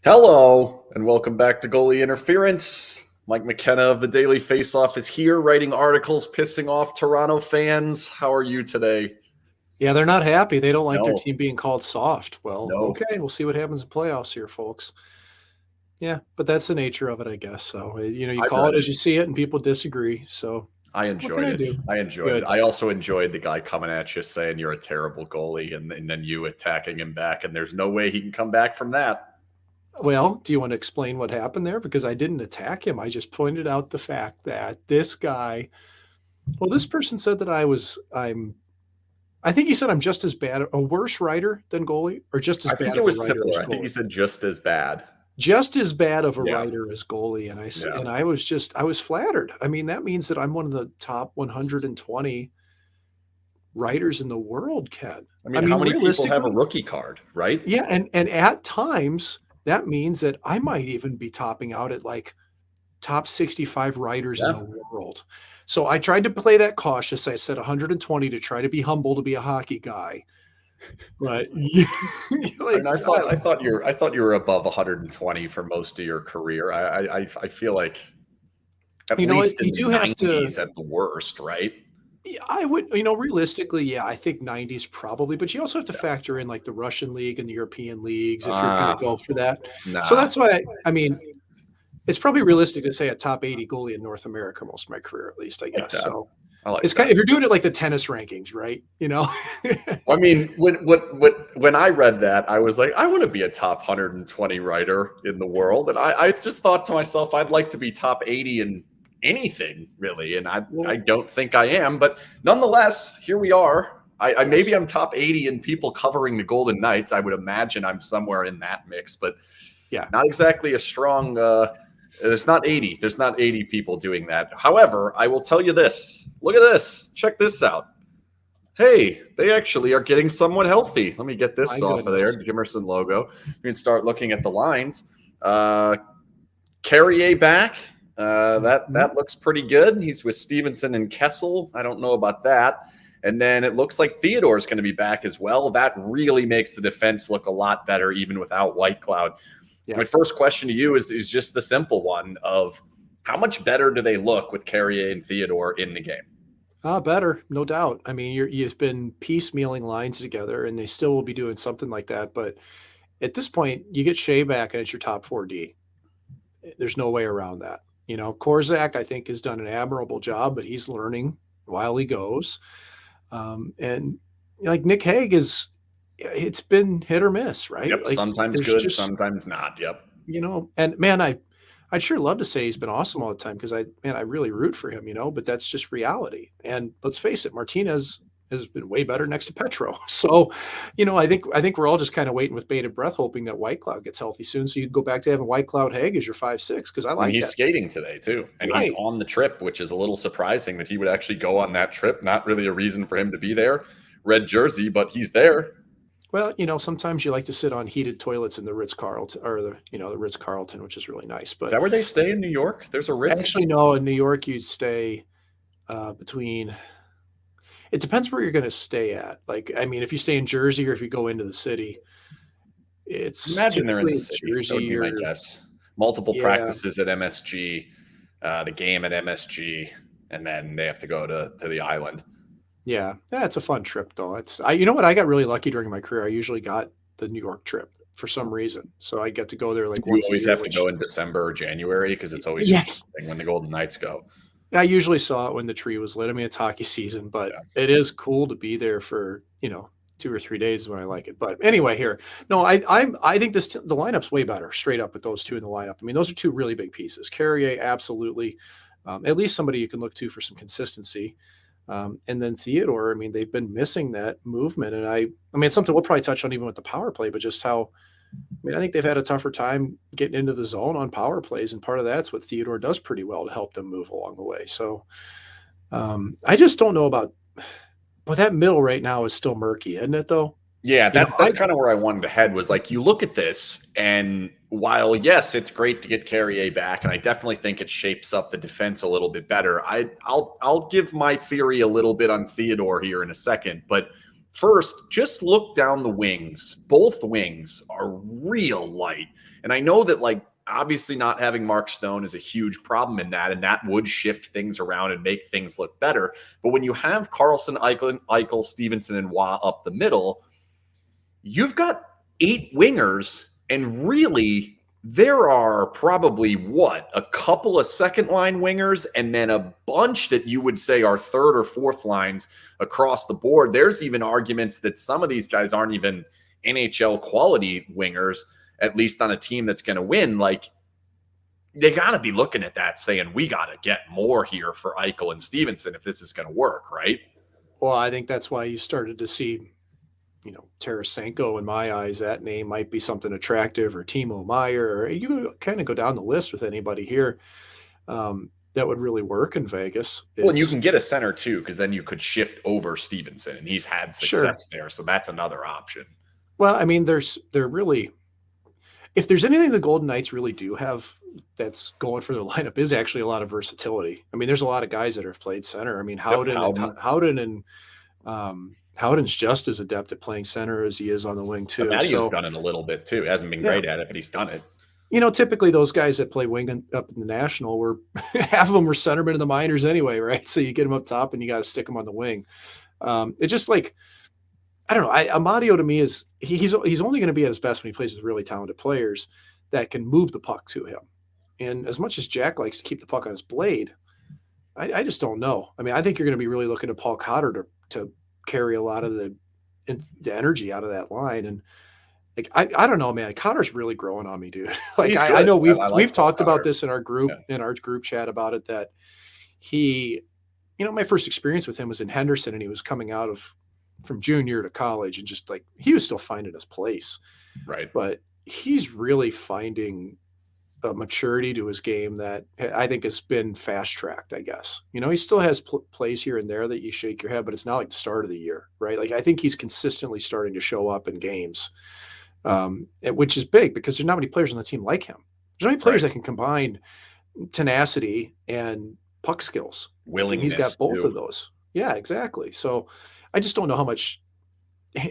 Hello, and welcome back to Goalie Interference. Mike McKenna of the Daily Faceoff is here writing articles pissing off Toronto fans. How are you today? Yeah, they're not happy. They don't like their No. team being called soft. Well, No. okay, we'll see what happens in playoffs here, folks. Yeah, but that's the nature of it, I guess. So, you I've call read it as you see it, and people disagree. So, I what can I enjoyed it. do? I enjoyed Good. it. I also enjoyed the guy coming at you saying you're a terrible goalie and then you attacking him back, and there's no way he can come back from that. Well, do you want to explain what happened there? Because I didn't attack him. I just pointed out the fact that this guy, this person said that I think he said I'm just as bad, a worse writer than goalie, or just as I bad think of it was a writer similar. as I think he goalie. said just as bad. Just as bad of a Yeah. writer as goalie, and Yeah. I was flattered. I mean, that means that I'm one of the top 120 writers in the world, Ken. I mean, how many people have a realistically, rookie card, right? yeah, and at times that means that I might even be topping out at like top 65 writers in Yeah. the world. So I tried to play that cautious. I said 120 to try to be humble, to be a hockey guy. But And I thought you were above 120 for most of your career. I feel like at You know what? least in You the do have to 90s at the worst, right? Yeah, I would, realistically, yeah, I think 90s probably, but you also have to factor in like the Russian league and the European leagues if you're going to go for that. So Nah. that's why I mean, it's probably realistic to say a top 80 goalie in North America most of my career, at least, I guess. that. So I like it's that. kind of, if you're doing it like the tennis rankings, right? I mean, when I read that, I was like, I want to be a top 120 writer in the world, and I just thought to myself, I'd like to be top 80 in anything, really, and I don't think I am, but nonetheless, here we are. Maybe I'm top 80 in people covering the Golden Knights. I would imagine I'm somewhere in that mix, but yeah, not exactly a strong. There's not 80. There's not 80 people doing that. However, I will tell you this. Look at this. Check this out. Hey, they actually are getting somewhat healthy. Let me get this off of there. Jimerson logo. You can start looking at the lines. Carrier back. That looks pretty good. He's with Stevenson and Kessel. I don't know about that. And then it looks like Theodore is going to be back as well. That really makes the defense look a lot better, even without Whitecloud. Yeah. My first question to you is just the simple one of how much better do they look with Carrier and Theodore in the game? Better, no doubt. I mean, you've been piecemealing lines together, and they still will be doing something like that. But at this point, you get Shea back, and it's your top 4D. There's no way around that. Korzak, I think, has done an admirable job, but he's learning while he goes. And like Nick Hague it's been hit or miss, right? Yep, like, sometimes good, sometimes not. Yep. And man, I'd sure love to say he's been awesome all the time because I really root for him, but that's just reality. And let's face it, Martinez has been way better next to Petro. So, I think we're all just kind of waiting with bated breath, hoping that Whitecloud gets healthy soon. So you can go back to having Whitecloud Hague as your 5-6 because I like he's skating today too. And he's on the trip, which is a little surprising that he would actually go on that trip. Not really a reason for him to be there. Red jersey, but he's there. Well, sometimes you like to sit on heated toilets in the Ritz-Carlton or the Ritz-Carlton, which is really nice. But is that where they stay in New York? There's a Ritz. Actually, no. In New York, you'd stay between. It depends where you're going to stay at. Like, I mean, if you stay in Jersey or if you go into the city, it's imagine they're in the city. Jersey. That would be my guess. Multiple practices at MSG, the game at MSG, and then they have to go to the island. Yeah, it's a fun trip though. You know what? I got really lucky during my career. I usually got the New York trip for some reason, so I get to go there like once a year. You always have to go in December or January because it's always when the Golden Knights go. I usually saw it when the tree was lit. I mean, it's hockey season, but it is cool to be there for 2 or 3 days when I like it. But anyway, here, no, I think the lineup's way better straight up with those two in the lineup. I mean, those are two really big pieces. Carrier, absolutely, at least somebody you can look to for some consistency. And then Theodore, I mean, they've been missing that movement. And I mean, it's something we'll probably touch on even with the power play, but just how, I think they've had a tougher time getting into the zone on power plays. And part of that's what Theodore does pretty well to help them move along the way. So I just don't know about, but that middle right now is still murky, isn't it though? Yeah, that's kind of where I wanted to head was like, you look at this and while, yes, it's great to get Carrier back, and I definitely think it shapes up the defense a little bit better. I'll give my theory a little bit on Theodore here in a second, but First, just look down the wings. Both wings are real light. And I know that, like, obviously not having Mark Stone is a huge problem in that, and that would shift things around and make things look better. But when you have Carlson, Eichel, Stevenson, and Waugh up the middle, you've got 8 wingers, and really there are probably a couple of second line wingers and then a bunch that you would say are third or fourth lines across the board. There's even arguments that some of these guys aren't even NHL quality wingers, at least on a team that's going to win. Like, they got to be looking at that saying, we got to get more here for Eichel and Stevenson if this is going to work, right? Well, I think that's why you started to see, Tarasenko, in my eyes, that name might be something attractive, or Timo Meyer, or you kind of go down the list with anybody here that would really work in Vegas. Well, and you can get a center too, because then you could shift over Stevenson, and he's had success there. So that's another option. Well, I mean, they're really, if there's anything the Golden Knights really do have that's going for their lineup, is actually a lot of versatility. I mean, there's a lot of guys that have played center. I mean, Howden's just as adept at playing center as he is on the wing too. Matthew's done it a little bit too. He hasn't been great at it, but he's done it. Typically those guys that play wing up in the National were half of them were centermen in the minors anyway, right? So you get them up top and you got to stick them on the wing. It's just like, I don't know. Amadio to me is he's only going to be at his best when he plays with really talented players that can move the puck to him. And as much as Jack likes to keep the puck on his blade, I just don't know. I mean, I think you're going to be really looking at Paul Cotter to carry a lot of the energy out of that line. And like, I don't know, man, Cotter's really growing on me, dude. Like, I know we've talked about this in our group, chat about it, that he, my first experience with him was in Henderson, and he was coming out from junior to college, and just like, he was still finding his place. Right. But he's really finding a maturity to his game that I think has been fast tracked, I guess. He still has plays here and there that you shake your head, but it's not like the start of the year, right? Like, I think he's consistently starting to show up in games, which is big because there's not many players on the team like him. There's not many players that can combine tenacity and puck skills. Willingness. He's got both of those. Yeah, exactly. So I just don't know how much.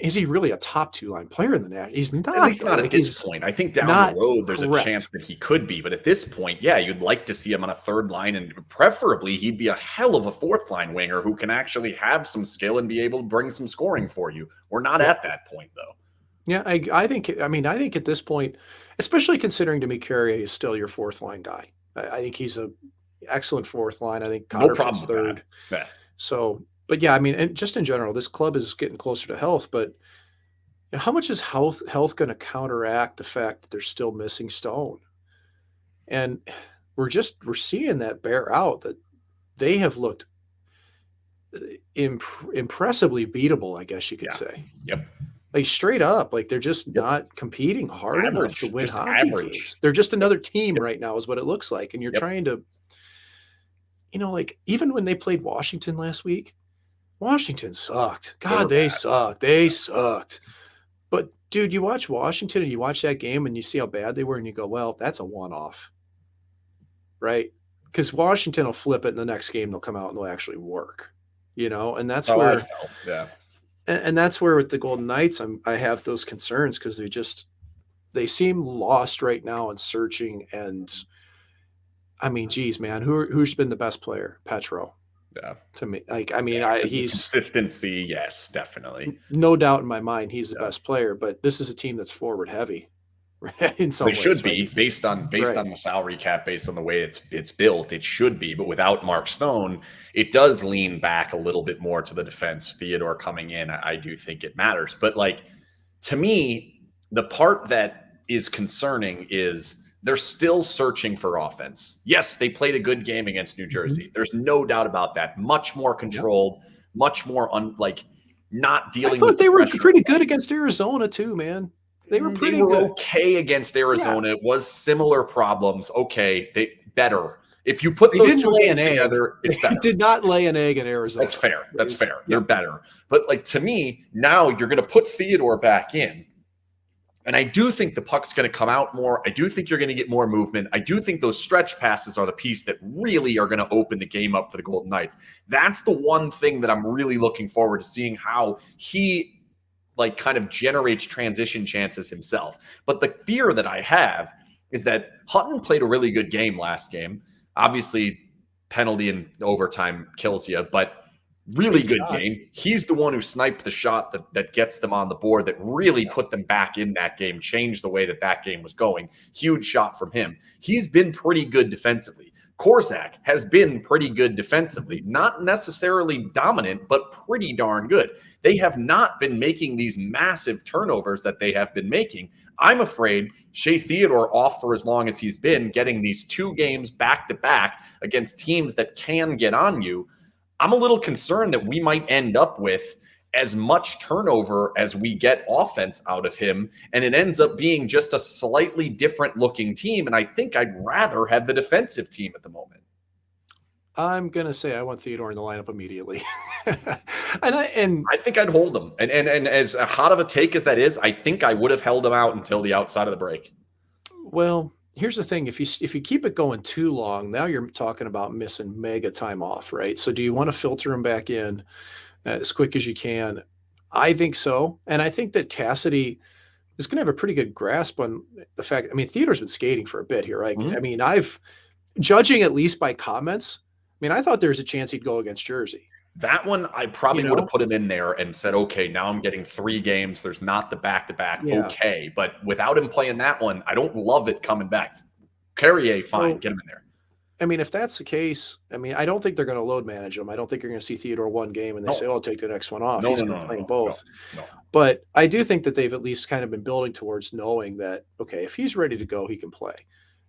Is he really a top 2-line player in the net? He's not. At least not at this point. I think down the road there's a chance that he could be. But at this point, yeah, you'd like to see him on a third line, and preferably he'd be a hell of a fourth line winger who can actually have some skill and be able to bring some scoring for you. We're not at that point, though. Yeah, I think at this point, especially considering to me Carrier is still your fourth line guy. I think he's an excellent fourth line. I think Cotter fits third. Yeah. So, but yeah, I mean, and just in general, this club is getting closer to health, but how much is health going to counteract the fact that they're still missing Stone? And we're seeing that bear out, that they have looked impressively beatable, I guess you could say. Yep. Like, straight up, like, they're just not competing hard enough to win hockey games. They're just another team right now is what it looks like. And you're trying to, like, even when they played Washington last week, Washington sucked. God, they sucked. They sucked. But, dude, you watch Washington and you watch that game and you see how bad they were and you go, well, that's a one-off, right? Because Washington will flip it in the next game. They'll come out and they'll actually work, and that's where – yeah. And that's where with the Golden Knights, I have those concerns because they seem lost right now and searching. And I mean, geez, man, who's been the best player? Petro. Yeah. To me, like, I mean, he's consistency. Yes, definitely. No doubt in my mind, he's the best player. But this is a team that's forward heavy. Right? In some ways, should be based on the salary cap, based on the way it's built. It should be, but without Mark Stone, it does lean back a little bit more to the defense. Theodore coming in, I do think it matters. But, like, to me, the part that is concerning is they're still searching for offense. Yes, they played a good game against New Jersey. There's no doubt about that. Much more controlled, much more not dealing. I thought with they were pretty good against Arizona too, man. They were pretty good. Okay against Arizona. It was similar problems. Okay, they better. If you put those two games together, it's better. Did not lay an egg in Arizona. That's fair. That's fair. They're better. But, like, to me, now you're going to put Theodore back in. And I do think the puck's going to come out more. I do think you're going to get more movement. I do think those stretch passes are the piece that really are going to open the game up for the Golden Knights. That's the one thing that I'm really looking forward to seeing how he like kind of generates transition chances himself. But the fear that I have is that Hutton played a really good game last game. Obviously, penalty in overtime kills you, but really good game. He's the one who sniped the shot that gets them on the board, that really put them back in that game, changed the way that game was going. Huge shot from him. He's been pretty good defensively. Korczak has been pretty good defensively, not necessarily dominant, but pretty darn good. They have not been making these massive turnovers that they have been making. I'm afraid Shea Theodore, off for as long as he's been, getting these 2 games back to back against teams that can get on you, I'm a little concerned that we might end up with as much turnover as we get offense out of him, and it ends up being just a slightly different looking team. And I think I'd rather have the defensive team at the moment. I'm going to say I want Theodore in the lineup immediately. and I think I'd hold him. And as hot of a take as that is, I think I would have held him out until the outside of the break. Well, here's the thing. If you keep it going too long, now you're talking about missing mega time off, right? So do you want to filter him back in as quick as you can? I think so. And I think that Cassidy is going to have a pretty good grasp on the fact. I mean, Theodore's been skating for a bit here, right? I mean, judging at least by comments, I mean, I thought there was a chance he'd go against Jersey. That one, I probably would have put him in there and said, okay, now I'm getting 3 games. There's not the back-to-back. Yeah. Okay. But without him playing that one, I don't love it coming back. Carrier, fine. Get him in there. I mean, if that's the case, I mean, I don't think they're going to load manage him. I don't think you're going to see Theodore 1 game and they say, oh, take the next one off. He's going to play both. No. But I do think that they've at least kind of been building towards knowing that, okay, if he's ready to go, he can play.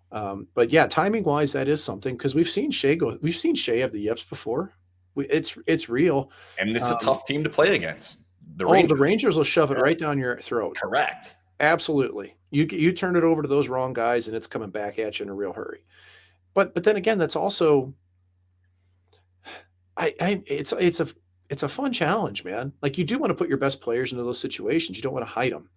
But yeah, timing wise, that is something, because we've seen Shea have the yips before. It's real. And it's a tough team to play against. The Rangers will shove it right down your throat. Correct. Absolutely. You turn it over to those wrong guys and it's coming back at you in a real hurry. But then again, that's also it's a fun challenge, man. Like, you do want to put your best players into those situations. You don't want to hide them.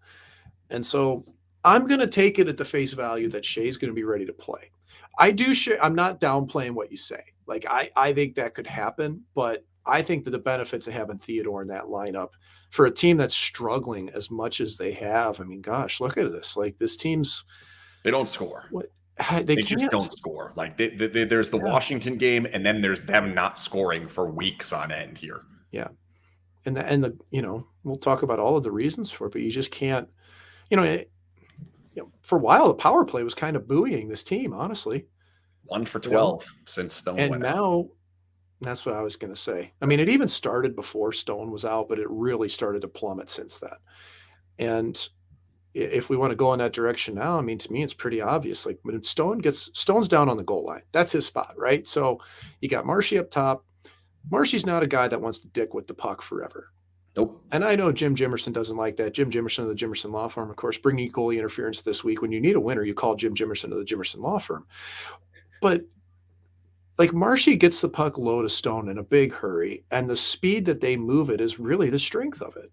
And so I'm going to take it at the face value that Shea's going to be ready to play. I'm not downplaying what you say. Like, I think that could happen, but I think that the benefits of having Theodore in that lineup for a team that's struggling as much as they have. I mean, gosh, look at this. Like, this team's – they don't score. What? They just don't score. Like, there's the Washington game, and then there's them not scoring for weeks on end here. Yeah. And the we'll talk about all of the reasons for it, but you just can't, for a while, the power play was kind of buoying this team, honestly. 1 for 12 since Stone went out. And now, that's what I was going to say. I mean, it even started before Stone was out, but it really started to plummet since then. And if we want to go in that direction now, I mean, to me, it's pretty obvious. Like, when Stone's down on the goal line, that's his spot, right? So you got Marshy up top. Marshy's not a guy that wants to dick with the puck forever. Nope. And I know Jim Jimerson doesn't like that. Jim Jimerson of the Jimerson Law Firm, of course, bringing goalie interference this week. When you need a winner, you call Jim Jimerson of the Jimerson Law Firm. But like, Marshy gets the puck low to Stone in a big hurry, and the speed that they move it is really the strength of it.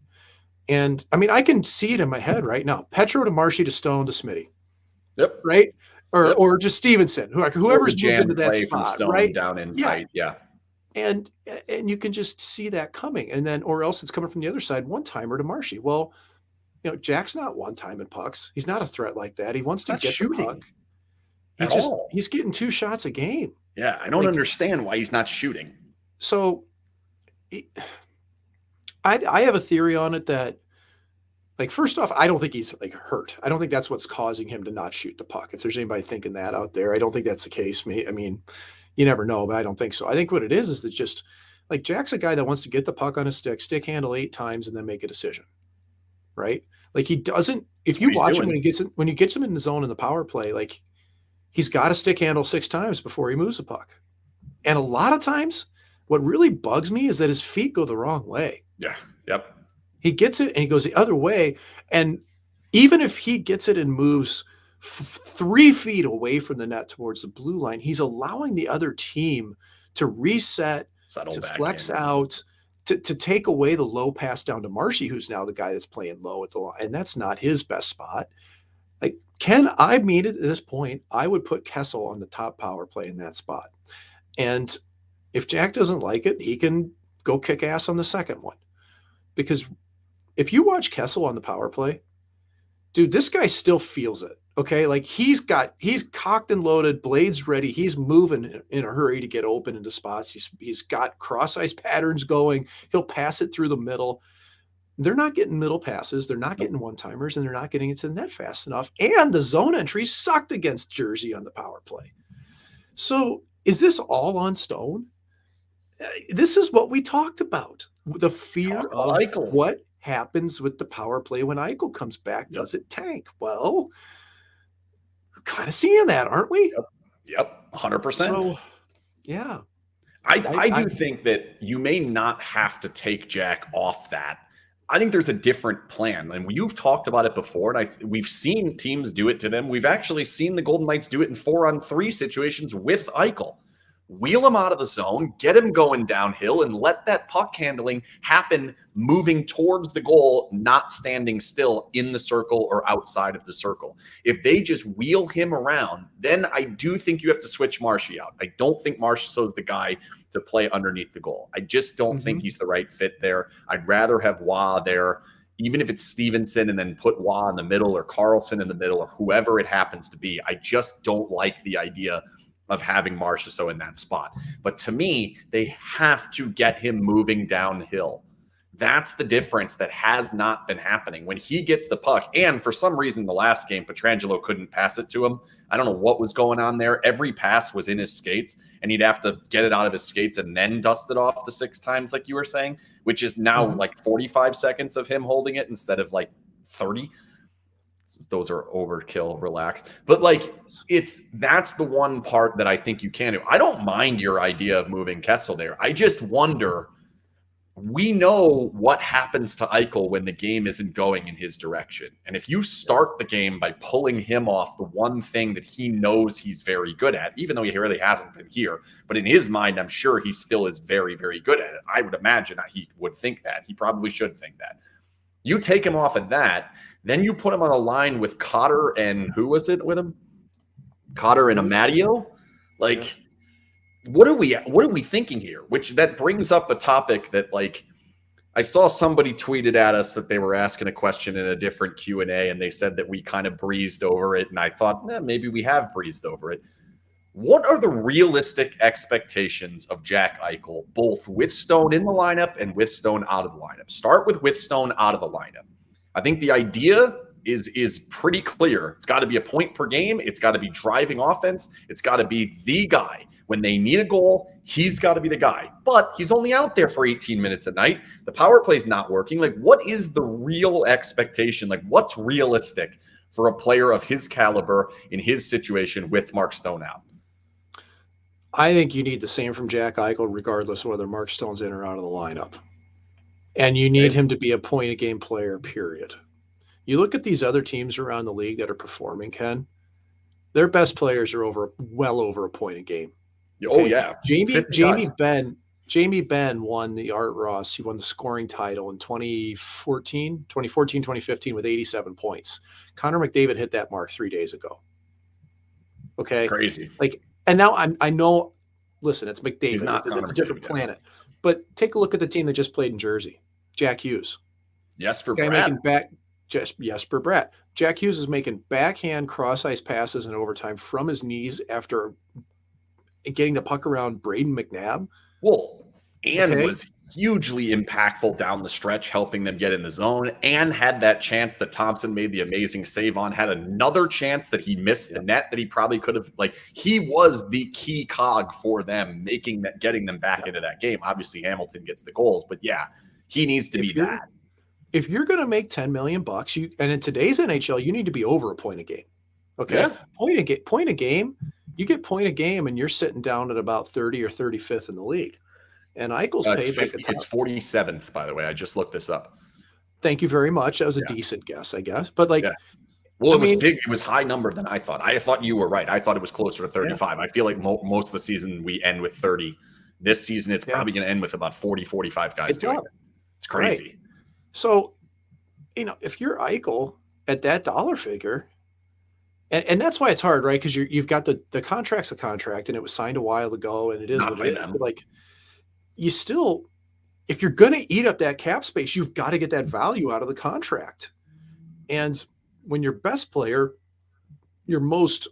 And I mean, I can see it in my head right now. Petro to Marshy to Stone to Smitty. Yep. Right? Or just Stevenson, whoever's moved into that spot, from Stone, right? Down in tight. Yeah. And you can just see that coming. And then, or else it's coming from the other side, one-timer to Marshy. Well, Jack's not one-timing pucks. He's not a threat like that. He wants to get the puck. He's getting 2 shots a game. Yeah, I don't understand why he's not shooting. So I have a theory on it that, like, first off, I don't think he's like hurt. I don't think that's what's causing him to not shoot the puck. If there's anybody thinking that out there, I don't think that's the case. I mean, you never know, but I don't think so. I think what it is that just, like, Jack's a guy that wants to get the puck on his stick handle 8 times, and then make a decision, right? Like, he doesn't. If you watch him when he gets him in the zone in the power play, like, he's got to stick handle 6 times before he moves the puck. And a lot of times, what really bugs me is that his feet go the wrong way. Yeah. Yep. He gets it and he goes the other way. And even if he gets it and moves 3 feet away from the net towards the blue line, he's allowing the other team to reset, to flex out, to take away the low pass down to Marshy, who's now the guy that's playing low at the line. And that's not his best spot. Like, at this point, I would put Kessel on the top power play in that spot. And if Jack doesn't like it, he can go kick ass on the second one. Because if you watch Kessel on the power play, dude, this guy still feels it. Okay. Like he's cocked and loaded, blades ready. He's moving in a hurry to get open into spots. He's got cross ice patterns going. He'll pass it through the middle. They're not getting middle passes. They're not getting one-timers, and they're not getting it to the net fast enough. And the zone entry sucked against Jersey on the power play. So is this all on Stone? This is what we talked about. The fear of Eichel. What happens with the power play when Eichel comes back. Does it tank? Well, we're kind of seeing that, aren't we? Yep. 100%. So, yeah. I do think that you may not have to take Jack off that. I think there's a different plan. And you've talked about it before, and we've seen teams do it to them. We've actually seen the Golden Knights do it in 4-on-3 situations with Eichel. Wheel him out of the zone, get him going downhill, and let that puck handling happen moving towards the goal, not standing still in the circle or outside of the circle. If they just wheel him around, then I do think you have to switch Marshy out. I don't think Marchessault is the guy to play underneath the goal. I just don't think he's the right fit there. I'd rather have Wah there, even if it's Stevenson, and then put Wah in the middle or Carlson in the middle or whoever it happens to be. I just don't like the idea of having Marchessault in that spot. But to me, they have to get him moving downhill. That's the difference that has not been happening. When he gets the puck, and for some reason the last game, Pietrangelo couldn't pass it to him. I don't know what was going on there. Every pass was in his skates, and he'd have to get it out of his skates and then dust it off the 6 times, like you were saying, which is now like 45 seconds of him holding it instead of like 30. Those are overkill, relax. But like, that's the one part that I think you can do. I don't mind your idea of moving Kessel there. I just wonder, we know what happens to Eichel when the game isn't going in his direction. And if you start the game by pulling him off the one thing that he knows he's very good at, even though he really hasn't been here, but in his mind, I'm sure he still is very, very good at it. I would imagine that he would think that. He probably should think that. You take him off at that, then you put him on a line with Cotter and who was it with him? Cotter and Amadio? Like, what are we thinking here? Which that brings up a topic that, like, I saw somebody tweeted at us that they were asking a question in a different Q&A, and they said that we kind of breezed over it, and I thought, maybe we have breezed over it. What are the realistic expectations of Jack Eichel, both with Stone in the lineup and with Stone out of the lineup? Start with Stone out of the lineup. I think the idea is pretty clear. It's got to be a point per game. It's got to be driving offense. It's got to be the guy. When they need a goal, he's got to be the guy. But he's only out there for 18 minutes a night. The power play's not working. Like, what is the real expectation? Like, what's realistic for a player of his caliber in his situation with Mark Stone out? I think you need the same from Jack Eichel, regardless of whether Mark Stone's in or out of the lineup. And you need him to be a point-a-game player, period. You look at these other teams around the league that are performing, Ken, their best players are well over a point a game. Okay? Oh, yeah. Jamie Benn won the Art Ross. He won the scoring title in 2015 with 87 points. Connor McDavid hit that mark 3 days ago. Okay? Crazy. Like, and now I know, listen, it's McDavid. It's a different planet. But take a look at the team that just played in Jersey. Jack Hughes. Jesper Bratt. Jesper Bratt. Jack Hughes is making backhand cross-ice passes in overtime from his knees after getting the puck around Braden McNabb. Well, and was hugely impactful down the stretch, helping them get in the zone, and had that chance that Thompson made the amazing save on, had another chance that he missed the net that he probably could have, like, he was the key cog for them, getting them back into that game. Obviously Hamilton gets the goals, but yeah, he needs to be that. If you're going to make $10 million, and in today's NHL, you need to be over a point a game. Okay. Yeah. Point a game, you get point a game and you're sitting down at about 30 or 35th in the league. And Eichel's paid like it's 47th, by the way. I just looked this up. Thank you very much. That was a decent guess, I guess. But like, well, it was big. It was high number than I thought. I thought you were right. I thought it was closer to 35. I feel like most of the season we end with 30. This season, it's probably going to end with about 40, 45 guys doing it. It's crazy. Right. So, if you're Eichel at that dollar figure, and that's why it's hard, right? Because you've got the contract's a contract, and it was signed a while ago, and it is what it is. But like, you still, if you're going to eat up that cap space, you've got to get that value out of the contract. And when your best player, your most,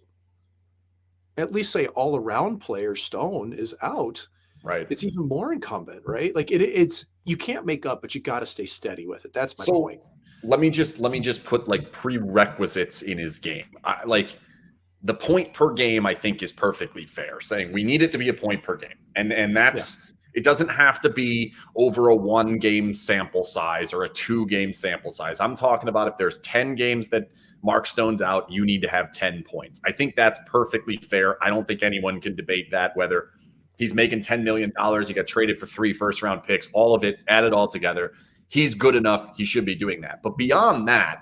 at least say all around player, Stone, is out, right? It's even more incumbent, right? Like it's you can't make up, but you got to stay steady with it. That's my point. Let me just put like prerequisites in his game. Like the point per game, I think, is perfectly fair. Saying we need it to be a point per game, and that's. Yeah. It doesn't have to be over a 1-game sample size or a 2-game sample size. I'm talking about if there's 10 games that Mark Stone's out, you need to have 10 points. I think that's perfectly fair. I don't think anyone can debate that, whether he's making $10 million, he got traded for 3 first-round picks, all of it, add it all together. He's good enough. He should be doing that. But beyond that,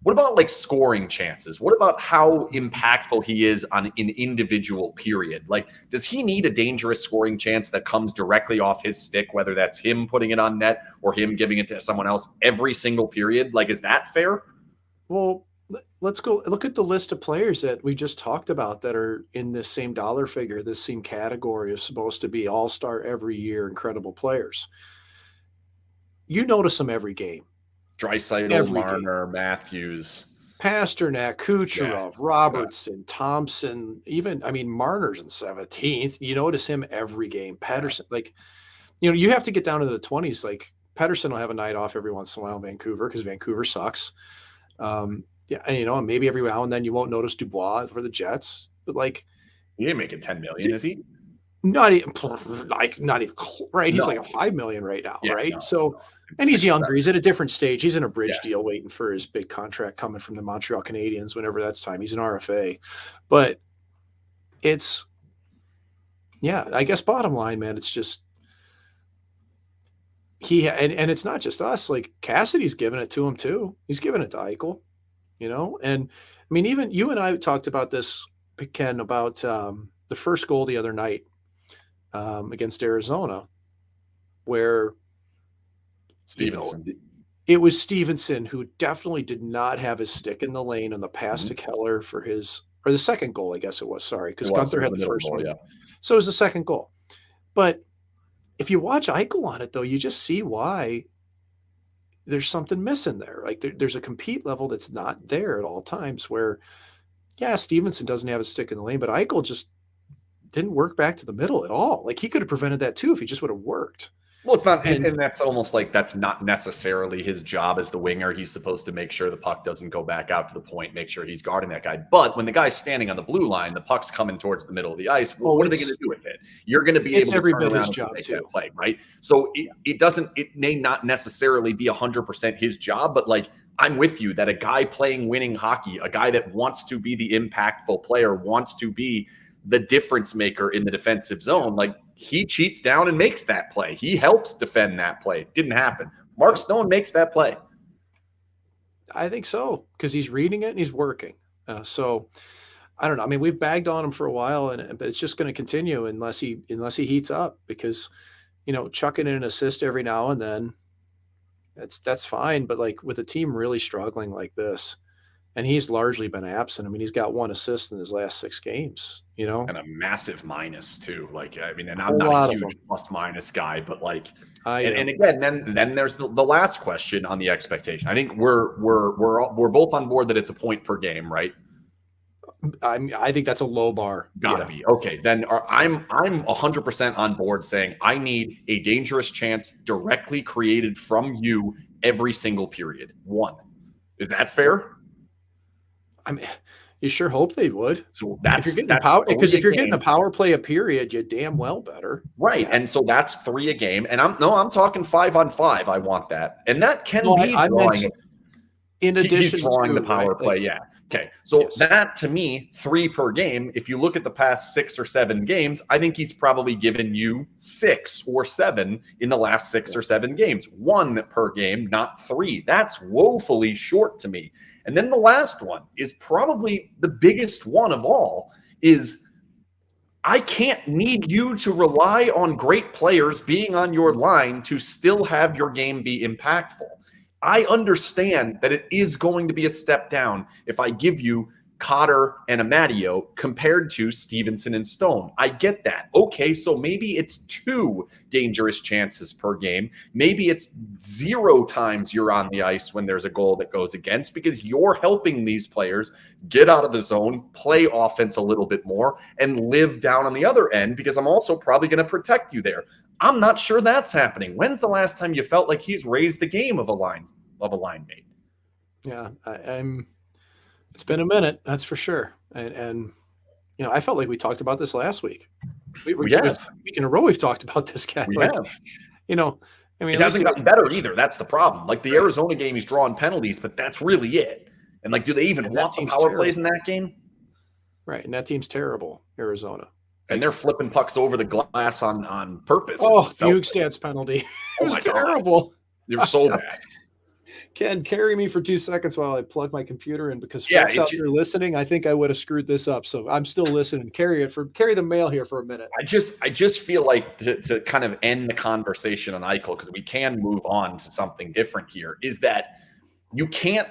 what about like scoring chances? What about how impactful he is on an individual period? Like, does he need a dangerous scoring chance that comes directly off his stick, whether that's him putting it on net or him giving it to someone else every single period? Like, is that fair? Well, let's go look at the list of players that we just talked about that are in this same dollar figure, this same category is supposed to be all-star every year, incredible players. You notice them every game. Draisaitl, Marner, Matthews, Pasternak, Kucherov, Robertson, Thompson, even, I mean, Marner's in 17th. You notice him every game. Pettersson, like, you know, you have to get down to the 20s. Like, Pettersson will have a night off every once in a while in Vancouver because Vancouver sucks. And, you know, maybe every now and then you won't notice Dubois for the Jets. But, like, he ain't making $10 million, is he? Not even, right? He's like a $5 million right now, right? And he's younger. He's at a different stage. He's in a bridge deal waiting for his big contract coming from the Montreal Canadiens whenever that's time. He's an RFA. But it's, I guess bottom line, man, it's just and it's not just us. Like Cassidy's giving it to him too. He's giving it to Eichel, you know? And I mean, even you and I talked about this, Ken, about the first goal the other night against Arizona, where Stevenson. It was Stevenson who definitely did not have his stick in the lane on the pass to Keller for the second goal, I guess it was. Sorry, because Gunther had the first one. Yeah. So it was the second goal. But if you watch Eichel on it, though, you just see why there's something missing there. Like there's a compete level that's not there at all times where, Stevenson doesn't have his stick in the lane, but Eichel just didn't work back to the middle at all. Like he could have prevented that too if he just would have worked. Well, it's not, and that's almost like that's not necessarily his job as the winger. He's supposed to make sure the puck doesn't go back out to the point, make sure he's guarding that guy. But when the guy's standing on the blue line, the puck's coming towards the middle of the ice. Well, what are they going to do with it? You're going to be able to turn around and make that play, right? So it may not necessarily be 100% his job, but like I'm with you that a guy playing winning hockey, a guy that wants to be the impactful player, wants to be the difference maker in the defensive zone, like he cheats down and makes that play. He helps defend that play. It didn't happen. Mark Stone makes that play. I think so, because he's reading it and he's working. So I don't know. I mean, we've bagged on him for a while, but it's just going to continue unless he heats up, because, you know, chucking in an assist every now and then, that's fine. But like with a team really struggling like this, and he's largely been absent. I mean, he's got 1 assist in his last 6 games, you know? And a massive minus too. Like, I mean, and I'm not a huge plus minus guy, but like, and again, then there's the last question on the expectation. I think we're both on board that it's a point per game, right? I think that's a low bar. Gotta be. Okay. Then I'm 100% on board saying I need a dangerous chance directly created from you every single period. 1. Is that fair? I mean, you sure hope they would. So that's if you're getting a power play a period, you damn well better. Right. And so that's 3 a game. And I'm talking 5-on-5. I want that. And that can be drawing. In addition to the power play. Like, okay. So that to me, 3 per game. If you look at the past 6 or 7 games, I think he's probably given you 6 or 7 in the last 6 or 7 games. 1 per game, not 3. That's woefully short to me. And then the last one is probably the biggest one of all is I can't need you to rely on great players being on your line to still have your game be impactful. I understand that it is going to be a step down if I give you Cotter and Amadio compared to Stevenson and Stone. I get that. Okay, so maybe it's 2 dangerous chances per game. Maybe it's 0 times you're on the ice when there's a goal that goes against, because you're helping these players get out of the zone, play offense a little bit more, and live down on the other end, because I'm also probably going to protect you there. I'm not sure that's happening. When's the last time you felt like he's raised the game of a line mate? Yeah, I'm. It's been a minute, that's for sure. And you know, I felt like we talked about this last week. Week in a row we've talked about this guy. We like, have. You know, I mean, it hasn't gotten better either. That's the problem. Like the Arizona game, he's drawing penalties, but that's really it. And like, do they even want the power plays in that game? Right, and that team's terrible, Arizona. And they're flipping pucks over the glass on purpose. Oh, Bugstad's penalty. It was terrible. You're so bad. Ken, carry me for 2 seconds while I plug my computer in, because folks out there listening, I think I would have screwed this up. So I'm still listening. Carry the mail here for a minute. I just feel like to kind of end the conversation on Eichel, because we can move on to something different here, is that you can't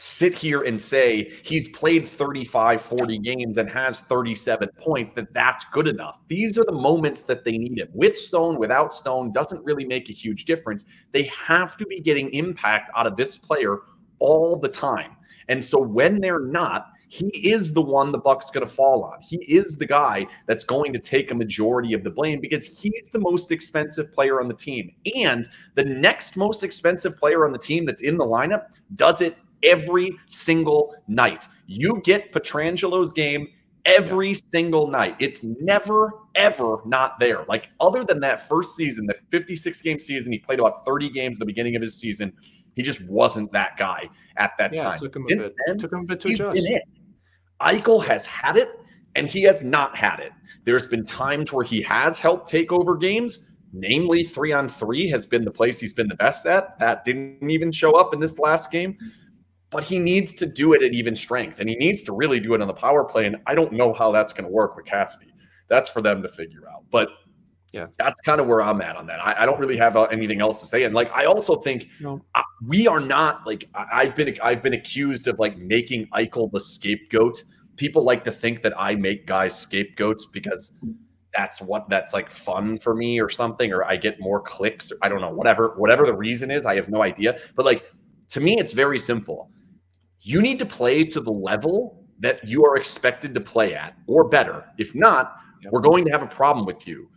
sit here and say he's played 35, 40 games and has 37 points, that's good enough. These are the moments that they need him. With Stone, without Stone, doesn't really make a huge difference. They have to be getting impact out of this player all the time. And so when they're not, he is the one the buck's going to fall on. He is the guy that's going to take a majority of the blame, because he's the most expensive player on the team. And the next most expensive player on the team that's in the lineup does it every single night. You get Petrangelo's game every single night. It's never, ever not there. Like, other than that first season, the 56-game season, he played about 30 games at the beginning of his season. He just wasn't that guy at that time. Took him a bit to adjust. Eichel has had it, and he has not had it. There's been times where he has helped take over games, namely 3-on-3 has been the place he's been the best at. That didn't even show up in this last game. But he needs to do it at even strength, and he needs to really do it on the power play, and I don't know how that's going to work with Cassidy. That's for them to figure out. But yeah, that's kind of where I'm at on that. I don't really have anything else to say. And like, I also think we are not like, I've been accused of like making Eichel the scapegoat. People like to think that I make guys scapegoats because that's like fun for me or something, or I get more clicks. Or I don't know, whatever the reason is, I have no idea. But like, to me, it's very simple. You need to play to the level that you are expected to play at, or better. If not, we're going to have a problem with you.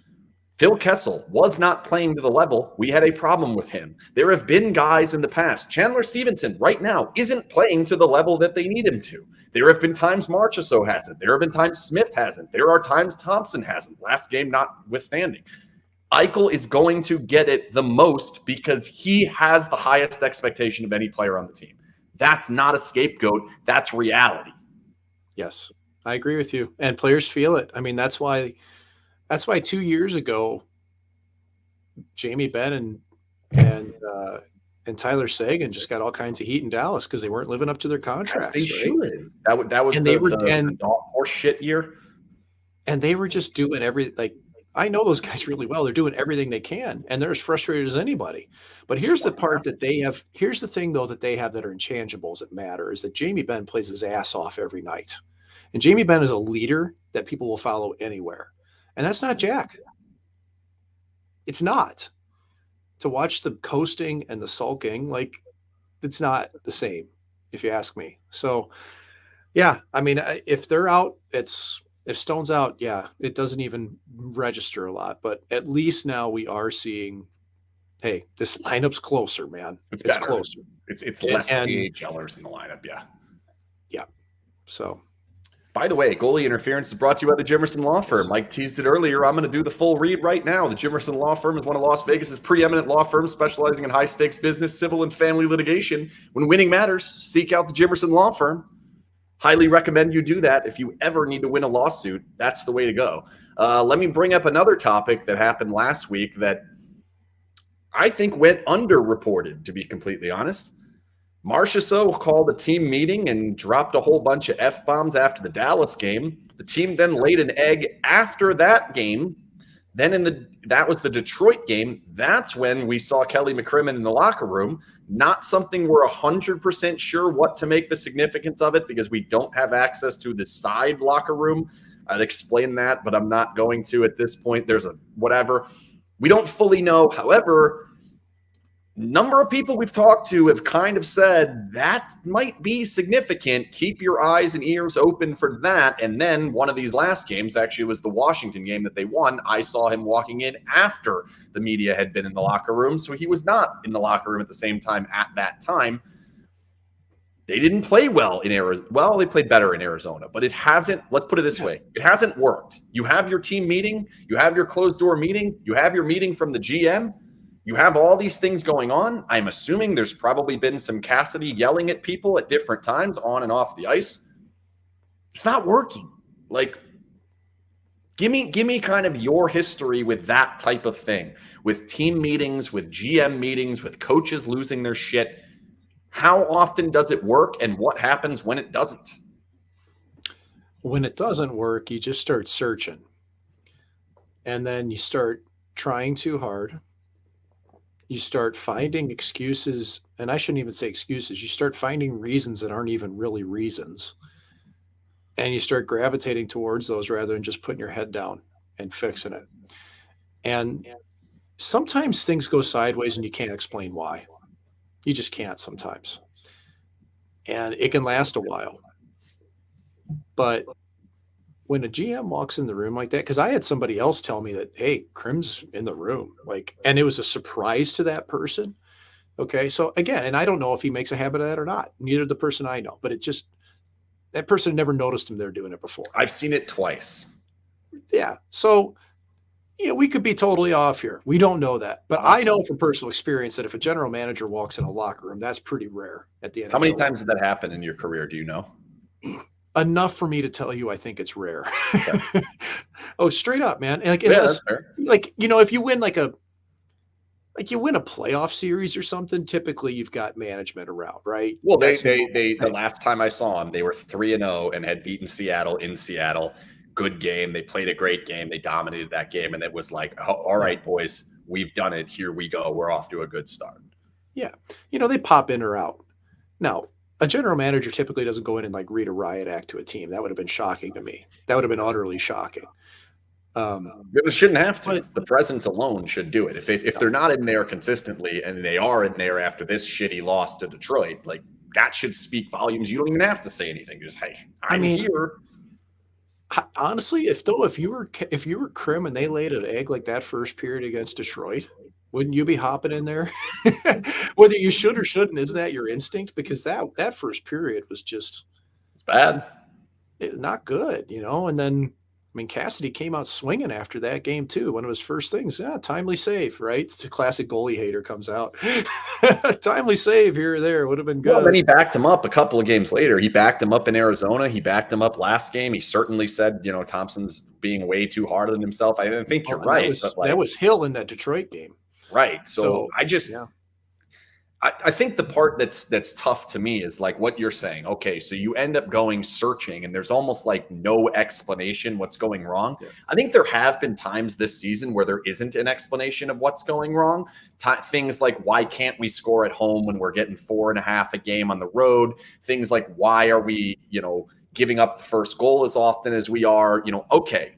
Phil Kessel was not playing to the level. We had a problem with him. There have been guys in the past. Chandler Stevenson right now isn't playing to the level that they need him to. There have been times Marchessault hasn't. There have been times Smith hasn't. There are times Thompson hasn't. Last game notwithstanding. Eichel is going to get it the most because he has the highest expectation of any player on the team. That's not a scapegoat. That's reality. Yes, I agree with you. And players feel it. I mean, that's why 2 years ago, Jamie Benn and Tyler Seguin just got all kinds of heat in Dallas because they weren't living up to their contracts. Yes, they should. That was the horse shit year. And they were just doing I know those guys really well. They're doing everything they can, and they're as frustrated as anybody. But here's the part that they have. Here's the thing, though, that they have that are intangibles that matter is that Jamie Benn plays his ass off every night. And Jamie Benn is a leader that people will follow anywhere. And that's not Jack. It's not. To watch the coasting and the sulking, it's not the same, if you ask me. So, yeah, I mean, if they're out, if Stone's out, yeah, it doesn't even register a lot. But at least now we are seeing, hey, this lineup's closer, man. It's closer. It's less AHLers in the lineup, yeah. Yeah. So, by the way, goalie interference is brought to you by the Jimerson Law Firm. Mike teased it earlier. I'm going to do the full read right now. The Jimerson Law Firm is one of Las Vegas's preeminent law firms specializing in high-stakes business, civil, and family litigation. When winning matters, seek out the Jimerson Law Firm. Highly recommend you do that. If you ever need to win a lawsuit, that's the way to go. Let me bring up another topic that happened last week that I think went underreported, to be completely honest. Marchessault called a team meeting and dropped a whole bunch of F-bombs after the Dallas game. The team then laid an egg after that game Then that was the Detroit game. That's when we saw Kelly McCrimmon in the locker room. Not something we're 100% sure what to make the significance of it because we don't have access to the side locker room. I'd explain that, but I'm not going to at this point. There's a whatever. We don't fully know. However, number of people we've talked to have kind of said that might be significant. Keep your eyes and ears open for that. And then one of these last games actually was the Washington game that they won. I saw him walking in after the media had been in the locker room. So he was not in the locker room at the same time at that time. They didn't play well in Arizona. Well, they played better in Arizona, but it hasn't, let's put it this way. It hasn't worked. You have your team meeting. You have your closed door meeting. You have your meeting from the GM. You have all these things going on. I'm assuming there's probably been some Cassidy yelling at people at different times on and off the ice. It's not working. Like, give me kind of your history with that type of thing, with team meetings, with GM meetings, with coaches losing their shit. How often does it work, and what happens when it doesn't? When it doesn't work, you just start searching. And then you start trying too hard. You start finding excuses, and I shouldn't even say excuses. You start finding reasons that aren't even really reasons. And you start gravitating towards those rather than just putting your head down and fixing it. And sometimes things go sideways and you can't explain why. You just can't sometimes. And it can last a while. But when a GM walks in the room like that, because I had somebody else tell me that, hey, Crim's in the room, like, and it was a surprise to that person. Okay. So again, and I don't know if he makes a habit of that or not. Neither the person I know, but it just, that person never noticed him there doing it before. I've seen it twice. Yeah. So, we could be totally off here. We don't know that. But awesome. I know from personal experience that if a general manager walks in a locker room, that's pretty rare at the end. How many times did that happen in your career? Do you know? Enough for me to tell you I think it's rare. Okay. Oh, straight up, man. Like, unless, if you win you win a playoff series or something, typically you've got management around, right? Well, they the last time I saw them, they were 3-0 and had beaten Seattle in Seattle. Good game. They played a great game. They dominated that game. And it was like, oh, all right, boys, we've done it. Here we go. We're off to a good start. Yeah. They pop in or out. Now, a general manager typically doesn't go in and read a riot act to a team. That would have been shocking to me. That would have been utterly shocking. It shouldn't have to. But the presence alone should do it. If they're not in there consistently and they are in there after this shitty loss to Detroit, that should speak volumes. You don't even have to say anything. Just, hey, I'm here. Honestly, if you were Crim and they laid an egg like that first period against Detroit, wouldn't you be hopping in there? Whether you should or shouldn't, isn't that your instinct? Because that first period was just, it's bad. Not good, And then Cassidy came out swinging after that game too. One of his first things, timely save, right? It's a classic goalie hater comes out. Timely save here or there would have been good. Well, then he backed him up a couple of games later. He backed him up in Arizona. He backed him up last game. He certainly said, thompson's being way too hard on himself. I think you're right. That was Hill in that Detroit game. Right. So I just I think the part that's tough to me is what you're saying. Okay, so you end up going searching and there's almost no explanation what's going wrong. Yeah. I think there have been times this season where there isn't an explanation of what's going wrong. Things like, why can't we score at home when we're getting 4.5 a game on the road? Things like, why are we, giving up the first goal as often as we are? Okay,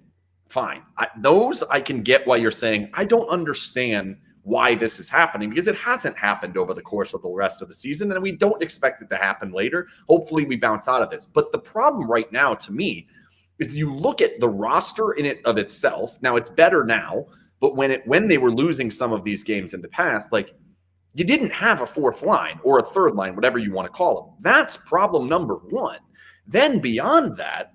fine. I can get why you're saying, I don't understand why this is happening, because it hasn't happened over the course of the rest of the season, and we don't expect it to happen later. Hopefully we bounce out of this. But the problem right now, to me, is you look at the roster in it of itself. Now it's better now, but when they were losing some of these games in the past, you didn't have a fourth line or a third line, whatever you want to call them. That's problem number one. Then beyond that,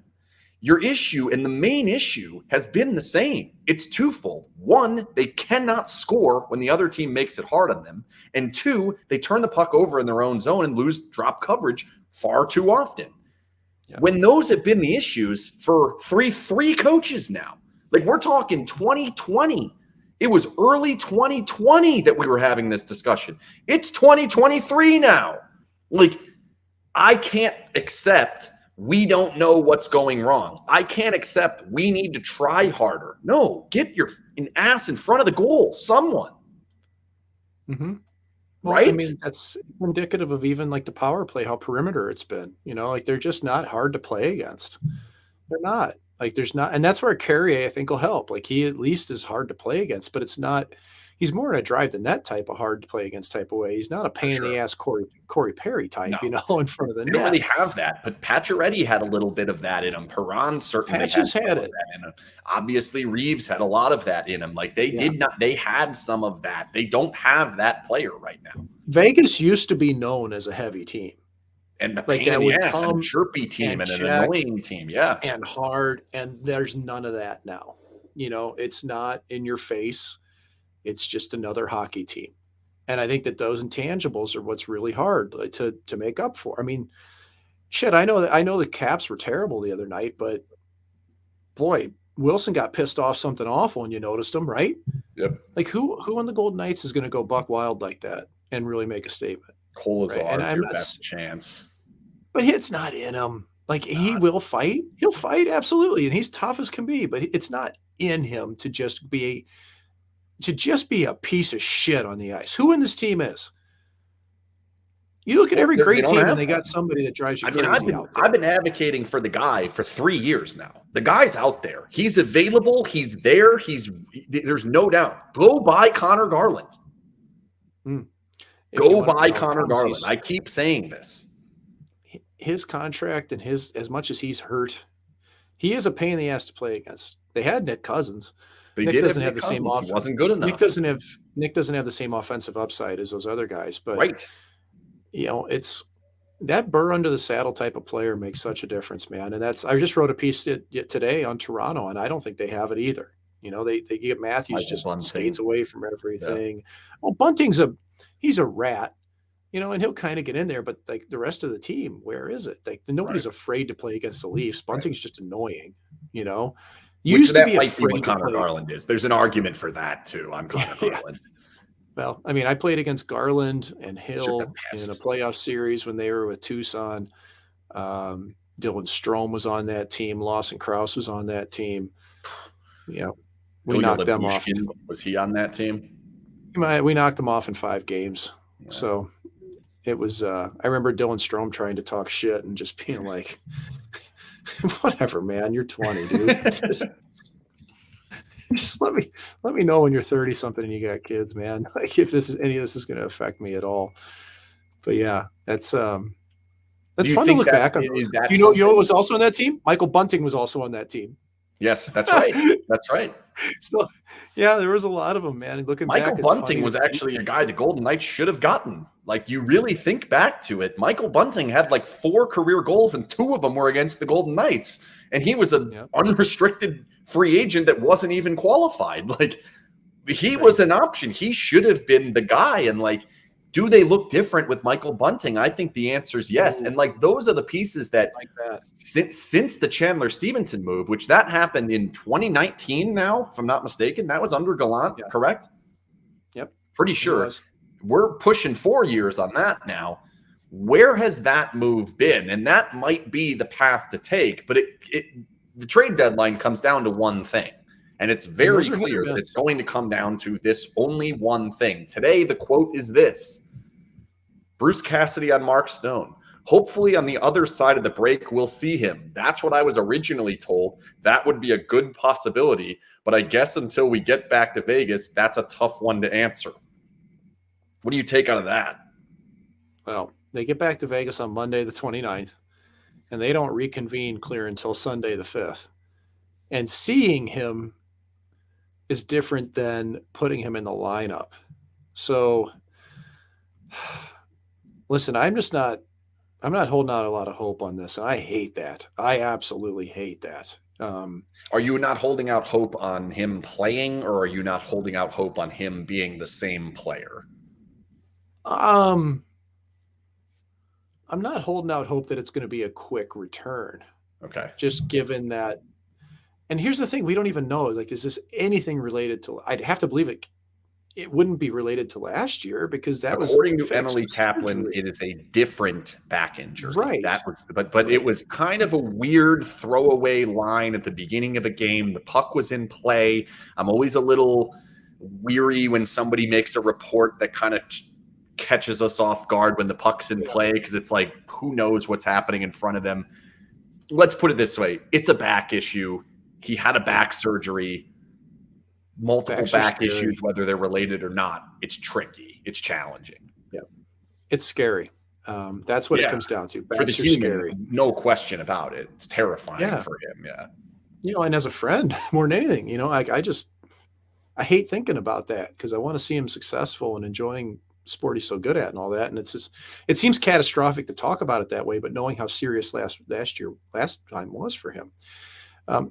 your issue, and the main issue, has been the same. It's twofold. One, they cannot score when the other team makes it hard on them. And two, they turn the puck over in their own zone and lose drop coverage far too often. Yeah. When those have been the issues for three coaches now, we're talking 2020. It was early 2020 that we were having this discussion. It's 2023 now. I can't accept we don't know what's going wrong. I can't accept we need to try harder. No, get your ass in front of the goal, someone. Mm-hmm. Well, right? I mean, that's indicative of even like the power play, how perimeter it's been. Like they're just not hard to play against. They're not. Like there's not, and that's where Carrier I think will help. Like he at least is hard to play against, but it's not. He's more in a drive the net type of hard to play against type of way. He's not a pain in the ass Corey Perry type, in front of the net. They don't really have that, but Pacioretty had a little bit of that in him. Perron certainly had it. That in him. Obviously, Reeves had a lot of that in him. Like they had some of that. They don't have that player right now. Vegas used to be known as a heavy team. And the pain in the ass and a chirpy team and an annoying team, and hard. And there's none of that now. It's not in your face. It's just another hockey team. And I think that those intangibles are what's really hard to make up for. I mean, shit, I know the Caps were terrible the other night, but boy, Wilson got pissed off something awful and you noticed him, right? Yep. Like who on the Golden Knights is going to go buck wild like that and really make a statement? Kolazar, right? And your best chance. But it's not in him. Like he will fight. He'll fight, absolutely. And he's tough as can be, but it's not in him to just be a piece of shit on the ice. Who in this team is? You look at every great team and they got somebody that drives you crazy out there. I've been advocating for the guy for 3 years now. The guy's out there. He's available. He's there. There's no doubt. Go buy Connor Garland. Go buy Connor Garland. I keep saying this. His contract and as much as he's hurt, he is a pain in the ass to play against. They had Nick Cousins. Nick doesn't have the same offense. Wasn't good enough. Nick doesn't have the same offensive upside as those other guys. But right. It's that burr under the saddle type of player makes such a difference, man. And I just wrote a piece today on Toronto, and I don't think they have it either. They get Matthews just skates away from everything. Yeah. Well, Bunting's he's a rat, and he'll kind of get in there, but like the rest of the team, where is it? Like nobody's afraid to play against the Leafs. Bunting's just annoying, Used to be afraid what Connor Garland is. There's an argument for that too on Connor Garland. Well, I mean, I played against Garland and Hill in a playoff series when they were with Tucson. Dylan Strome was on that team. Lawson Krause was on that team. Yeah, we knocked them off. Was he on that team? We knocked them off in 5 games. Yeah. So it was. I remember Dylan Strome trying to talk shit and just being like, "Whatever, man. You're 20, dude." Just let me know when you're 30 something and you got kids, man. Like if any of this is going to affect me at all. But yeah, that's fun to look back on. You know what was also on that team? Michael Bunting was also on that team. Yes, that's right. That's right. So yeah, there was a lot of them, man. Looking Michael back, Bunting was actually a guy the Golden Knights should have gotten. Like you really think back to it, Michael Bunting had like 4 career goals and 2 of them were against the Golden Knights. And he was an unrestricted free agent that wasn't even qualified. Like he was an option. He should have been the guy. And like, do they look different with Michael Bunting? I think the answer is yes. And like, those are the pieces that, since the Chandler Stevenson move, which that happened in 2019 now, if I'm not mistaken, that was under Gallant, correct? Yep. Pretty sure. We're pushing 4 years on that now. Where has that move been? And that might be the path to take, but the trade deadline comes down to one thing. And it's very clear that it's going to come down to this only one thing. Today, the quote is this. Bruce Cassidy on Mark Stone. Hopefully on the other side of the break, we'll see him. That's what I was originally told. That would be a good possibility. But I guess until we get back to Vegas, that's a tough one to answer. What do you take out of that? Well, they get back to Vegas on Monday, the 29th, and they don't reconvene clear until Sunday, the 5th. And seeing him is different than putting him in the lineup. So, listen, I'm not holding out a lot of hope on this. And I hate that. I absolutely hate that. Are you not holding out hope on him playing, or are you not holding out hope on him being the same player? I'm not holding out hope that it's going to be a quick return. Okay. Just given that. And here's the thing. We don't even know, like, is this anything related to, I'd have to believe it wouldn't be related to last year because that was according to fixed Emily with Kaplan, surgery. it is a different back injury. Right. That was, but it was kind of a weird throwaway line at the beginning of a game. The puck was in play. I'm always a little weary when somebody makes a report that kind of catches us off guard when the puck's in play, because it's like, who knows what's happening in front of them. Let's put it this way. It's a back issue. He had a back surgery. Multiple back issues, whether they're related or not. It's tricky. It's challenging. Yeah, it's scary. That's what it comes down to. For the human, scary. No question about it. It's terrifying for him. Yeah. You know, and as a friend, more than anything, you know, I hate thinking about that because I want to see him successful and enjoying sport he's so good at and all that. And it's just, it seems catastrophic to talk about it that way, but knowing how serious last time was for him.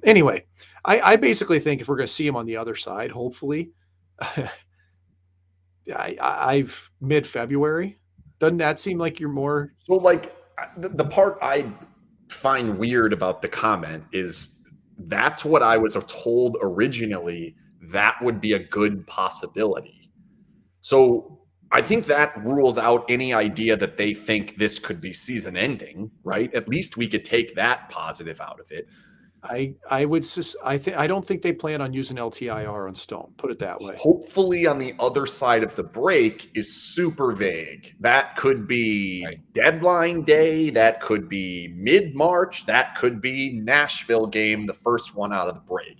Anyway, I basically think if we're going to see him on the other side, hopefully, I've mid-February. Doesn't that seem like you're more? So like the part I find weird about the comment is that's what I was told originally. That would be a good possibility. So I think that rules out any idea that they think this could be season ending, right? At least we could take that positive out of it. I don't think they plan on using LTIR on Stone. Put it that way. Hopefully, on the other side of the break is super vague. That could be deadline day. That could be mid-March. That could be Nashville game, the first one out of the break.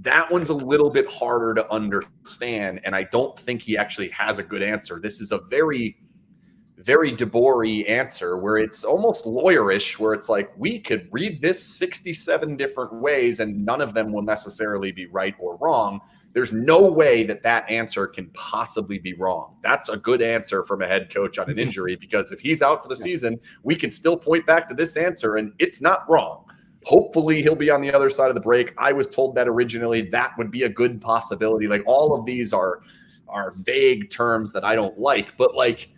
That one's a little bit harder to understand, and I don't think he actually has a good answer. This is a very, very DeBoer-y answer where it's almost lawyerish, where it's like, we could read this 67 different ways and none of them will necessarily be right or wrong. There's no way that that answer can possibly be wrong. That's a good answer from a head coach on an injury, because if he's out for the season, we can still point back to this answer and it's not wrong. Hopefully he'll be on the other side of the break. I was told that originally that would be a good possibility. Like, all of these are vague terms that I don't like, but like,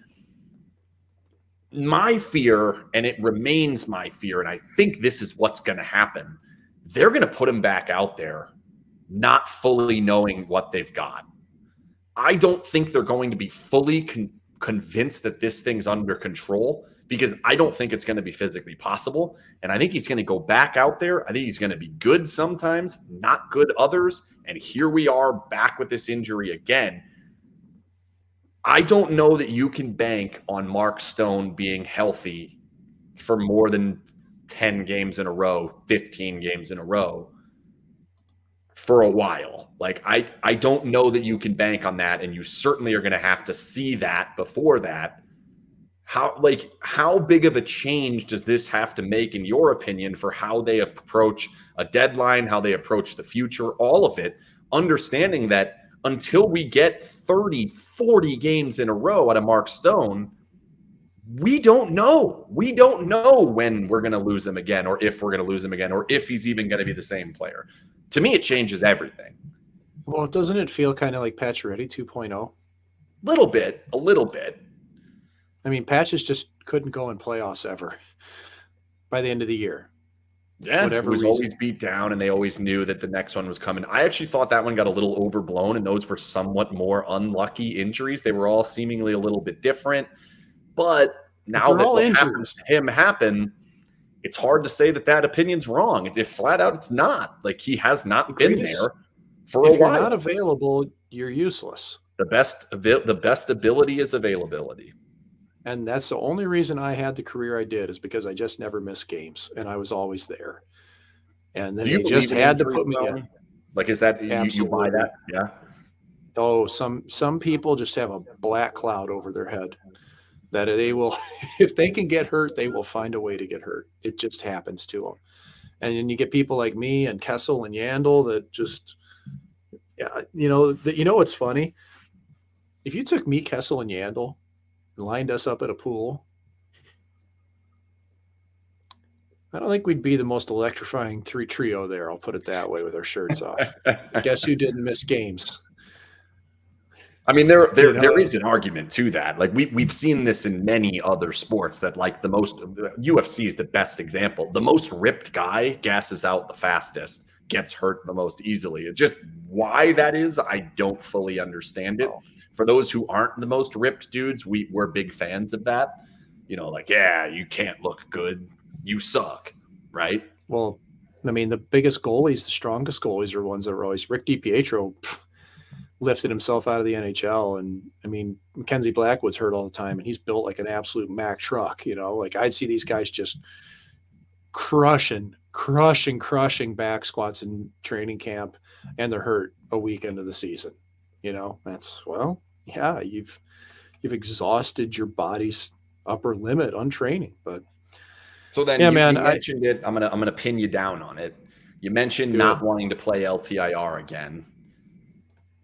my fear, and it remains my fear, and I think this is what's going to happen, they're going to put him back out there not fully knowing what they've got. I don't think they're going to be fully convinced that this thing's under control, because I don't think it's going to be physically possible. And I think he's going to go back out there. I think he's going to be good sometimes, not good others. And here we are back with this injury again. I don't know that you can bank on Mark Stone being healthy for more than 10 games in a row, 15 games in a row for a while. Like, I don't know that you can bank on that, and you certainly are going to have to see that before that. How big of a change does this have to make, in your opinion, for how they approach a deadline, how they approach the future, all of it, understanding that until we get 30, 40 games in a row out of Mark Stone, we don't know. We don't know when we're going to lose him again, or if we're going to lose him again, or if he's even going to be the same player. To me, it changes everything. Well, doesn't it feel kind of like Pacioretty 2.0? A little bit. I mean, Patches just couldn't go in playoffs ever by the end of the year. Yeah, it was always beat down, and they always knew that the next one was coming. I actually thought that one got a little overblown, and those were somewhat more unlucky injuries. They were all seemingly a little bit different. But now that what happens to him happen, it's hard to say that that opinion's wrong. If flat out it's not. Like, he has not been there for a while. If you're not available, you're useless. The best ability is availability. And that's the only reason I had the career I did, is because I just never missed games and I was always there. And then they just had to put me in. Like, is that you buy that? Yeah. Oh, some people just have a black cloud over their head that they will, if they can get hurt, they will find a way to get hurt. It just happens to them. And then you get people like me and Kessel and Yandel that just, you know what's funny? If you took me, Kessel, and Yandel, lined us up at a pool, I don't think we'd be the most electrifying trio there. I'll put it that way, with our shirts off. Guess who didn't miss games? I mean, there is an argument to that. Like, we've seen this in many other sports, that like UFC is the best example. The most ripped guy gasses out the fastest, gets hurt the most easily. It's just why that is, I don't fully understand it. for those who aren't the most ripped dudes, we're big fans of that. Like, yeah, you can't look good, you suck, right? Well, I mean, the biggest goalies, the strongest goalies are ones that are always Rick DiPietro lifted himself out of the NHL. And I mean, Mackenzie Blackwood's hurt all the time and he's built like an absolute Mack truck, like I'd see these guys just crushing back squats in training camp and they're hurt a week into the season. That's, well, yeah, you've exhausted your body's upper limit on training. But so then you mentioned it. I'm gonna pin you down on it. You mentioned not wanting to play LTIR again.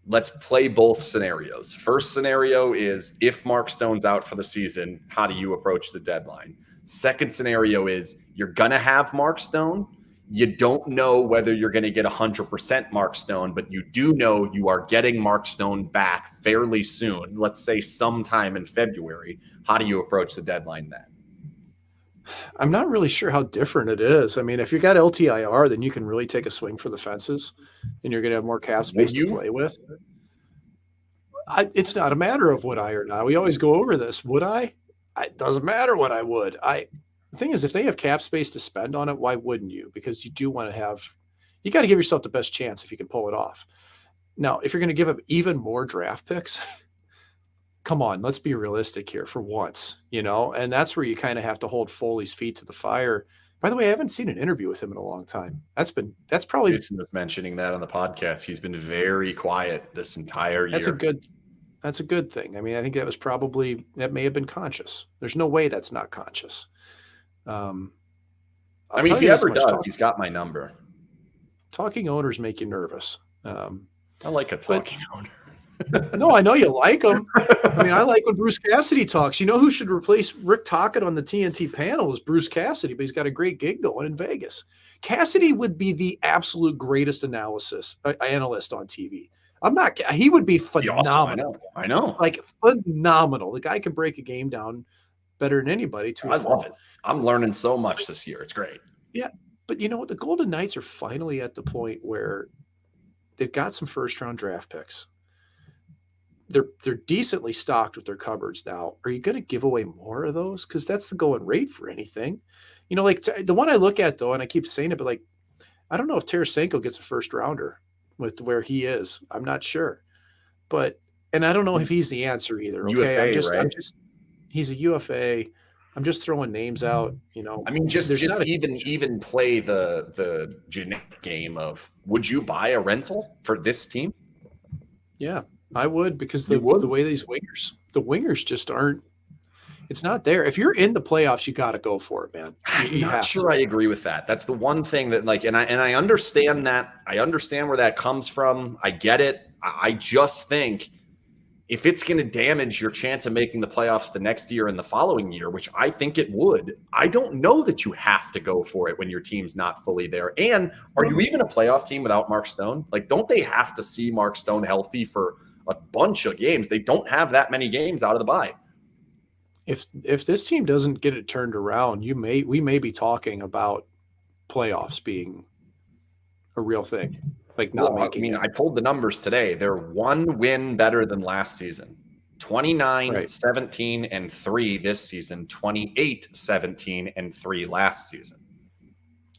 Let's play both scenarios. First scenario is if Mark Stone's out for the season, how do you approach the deadline? Second scenario is you're gonna have Mark Stone. You don't know whether you're going to get 100% Mark Stone, but you do know you are getting Mark Stone back fairly soon. Let's say sometime in February. How do you approach the deadline then? I'm not really sure how different it is. I mean, if you got LTIR, then you can really take a swing for the fences and you're going to have more cap space to play with. It's not a matter of would I or not. We always go over this. Would I? It doesn't matter what I would. The thing is, if they have cap space to spend on it, why wouldn't you? Because you do want to you got to give yourself the best chance if you can pull it off. Now, if you're going to give up even more draft picks, come on, let's be realistic here for once, and that's where you kind of have to hold Foley's feet to the fire. By the way, I haven't seen an interview with him in a long time. That's probably Jason was mentioning that on the podcast. He's been very quiet this entire year. That's a good thing. I mean, I think that may have been conscious. There's no way that's not conscious. If he ever does, he's got my number. Talking owners make you nervous. I like a talking owner. No, I know you like him. I mean, I like when Bruce Cassidy talks. You know who should replace Rick Tocchet on the TNT panel is Bruce Cassidy, but he's got a great gig going in Vegas. Cassidy would be the absolute greatest analyst on TV. He would be phenomenal. Awesome. I know. Like phenomenal. The guy can break a game down better than anybody. I love it. I'm learning so much this year. It's great. Yeah. But you know what? The Golden Knights are finally at the point where they've got some first round draft picks. They're decently stocked with their cupboards now. Are you going to give away more of those? Because that's the going rate for anything. Like the one I look at though, and I keep saying it, but like, I don't know if Tarasenko gets a first rounder with where he is. I'm not sure, and I don't know if he's the answer either. Okay. UFA, he's a UFA. I'm just throwing names out, I mean, just even play the genetic game of would you buy a rental for this team? Yeah, I would, because the way these wingers just aren't. It's not there. If you're in the playoffs, you got to go for it, man. I'm not sure I agree with that. That's the one thing that and I understand that. I understand where that comes from. I get it. I just think if it's going to damage your chance of making the playoffs the next year and the following year, which I think it would, I don't know that you have to go for it when your team's not fully there. And are you even a playoff team without Mark Stone? Like, don't they have to see Mark Stone healthy for a bunch of games? They don't have that many games out of the bye. If this team doesn't get it turned around, we may be talking about playoffs being a real thing. Like I pulled the numbers today. They're one win better than last season. 29, 17, and 3 this season. 28, 17, and 3 last season.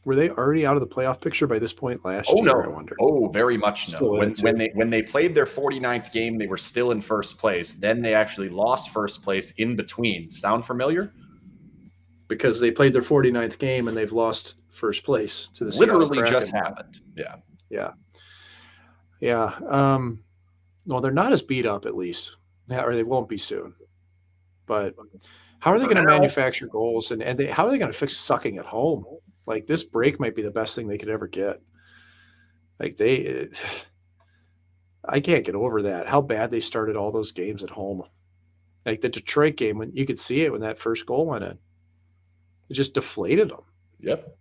Were they already out of the playoff picture by this point last year? No. I wonder. Oh, very much no. When they played their 49th game, they were still in first place. Then they actually lost first place in between. Sound familiar? Because they played their 49th game and they've lost first place to the literally just happened. Yeah. Well, they're not as beat up, at least, or they won't be soon. But how are they going to manufacture goals, and how are they going to fix sucking at home? Like, this break might be the best thing they could ever get. Like, I can't get over that. How bad they started all those games at home. Like the Detroit game, when you could see it when that first goal went in, it just deflated them. Yep.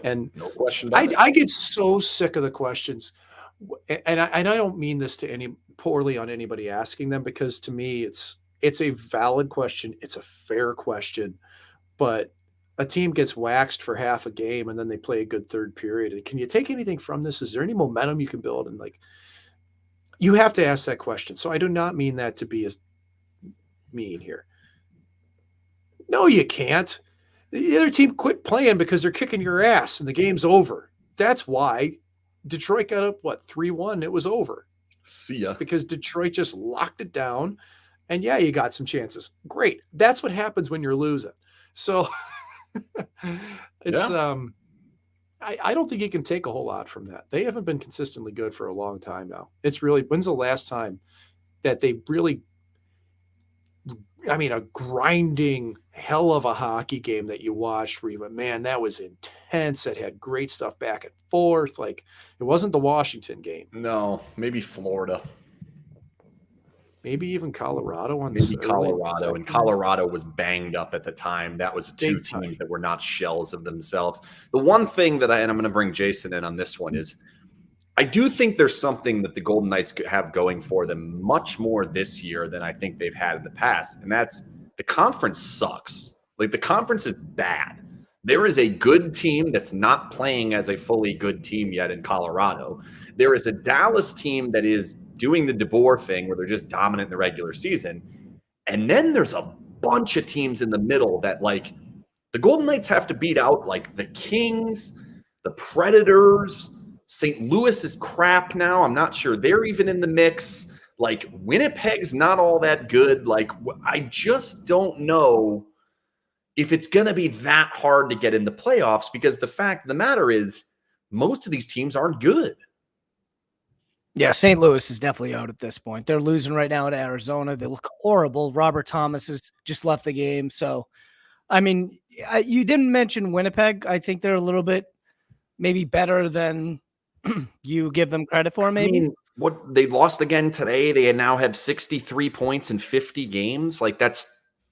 And no question. I get so sick of the questions, and I don't mean this to poorly on anybody asking them, because to me it's a valid question. It's a fair question, but a team gets waxed for half a game and then they play a good third period. And can you take anything from this? Is there any momentum you can build? And like, You have to ask that question. So I do not mean that to be as mean here. No, you can't. The other team quit playing because they're kicking your ass and the game's over. That's why Detroit got up, 3-1? It was over. See ya. Because Detroit just locked it down. And yeah, you got some chances. Great. That's what happens when you're losing. So it's I don't think you can take a whole lot from that. They haven't been consistently good for a long time now. It's really, when's the last time that they really, a grinding hell of a hockey game that you watched where you went, man, that was intense. It had great stuff back and forth. Like, it wasn't the Washington game. No, maybe Florida. Maybe even Colorado. Maybe Colorado. And Colorado was banged up at the time. That was two teams that were not shells of themselves. The one thing that and I'm going to bring Jason in on this one, is I do think there's something that the Golden Knights have going for them much more this year than I think they've had in the past. And that's, the conference sucks. Like, the conference is bad. There is a good team that's not playing as a fully good team yet in Colorado. There is a Dallas team that is doing the DeBoer thing where they're just dominant in the regular season. And then there's a bunch of teams in the middle that, like, the Golden Knights have to beat out, like the Kings, the Predators. St. Louis is crap now. I'm not sure they're even in the mix. Like, Winnipeg's not all that good. Like, I just don't know if it's going to be that hard to get in the playoffs, because the fact of the matter is most of these teams aren't good. Yeah, St. Louis is definitely out at this point. They're losing right now to Arizona. They look horrible. Robert Thomas has just left the game. So, I mean, you didn't mention Winnipeg. I think they're a little bit maybe better than you give them credit for, maybe. I mean, what, they lost again today. They now have 63 points in 50 games. Like, that's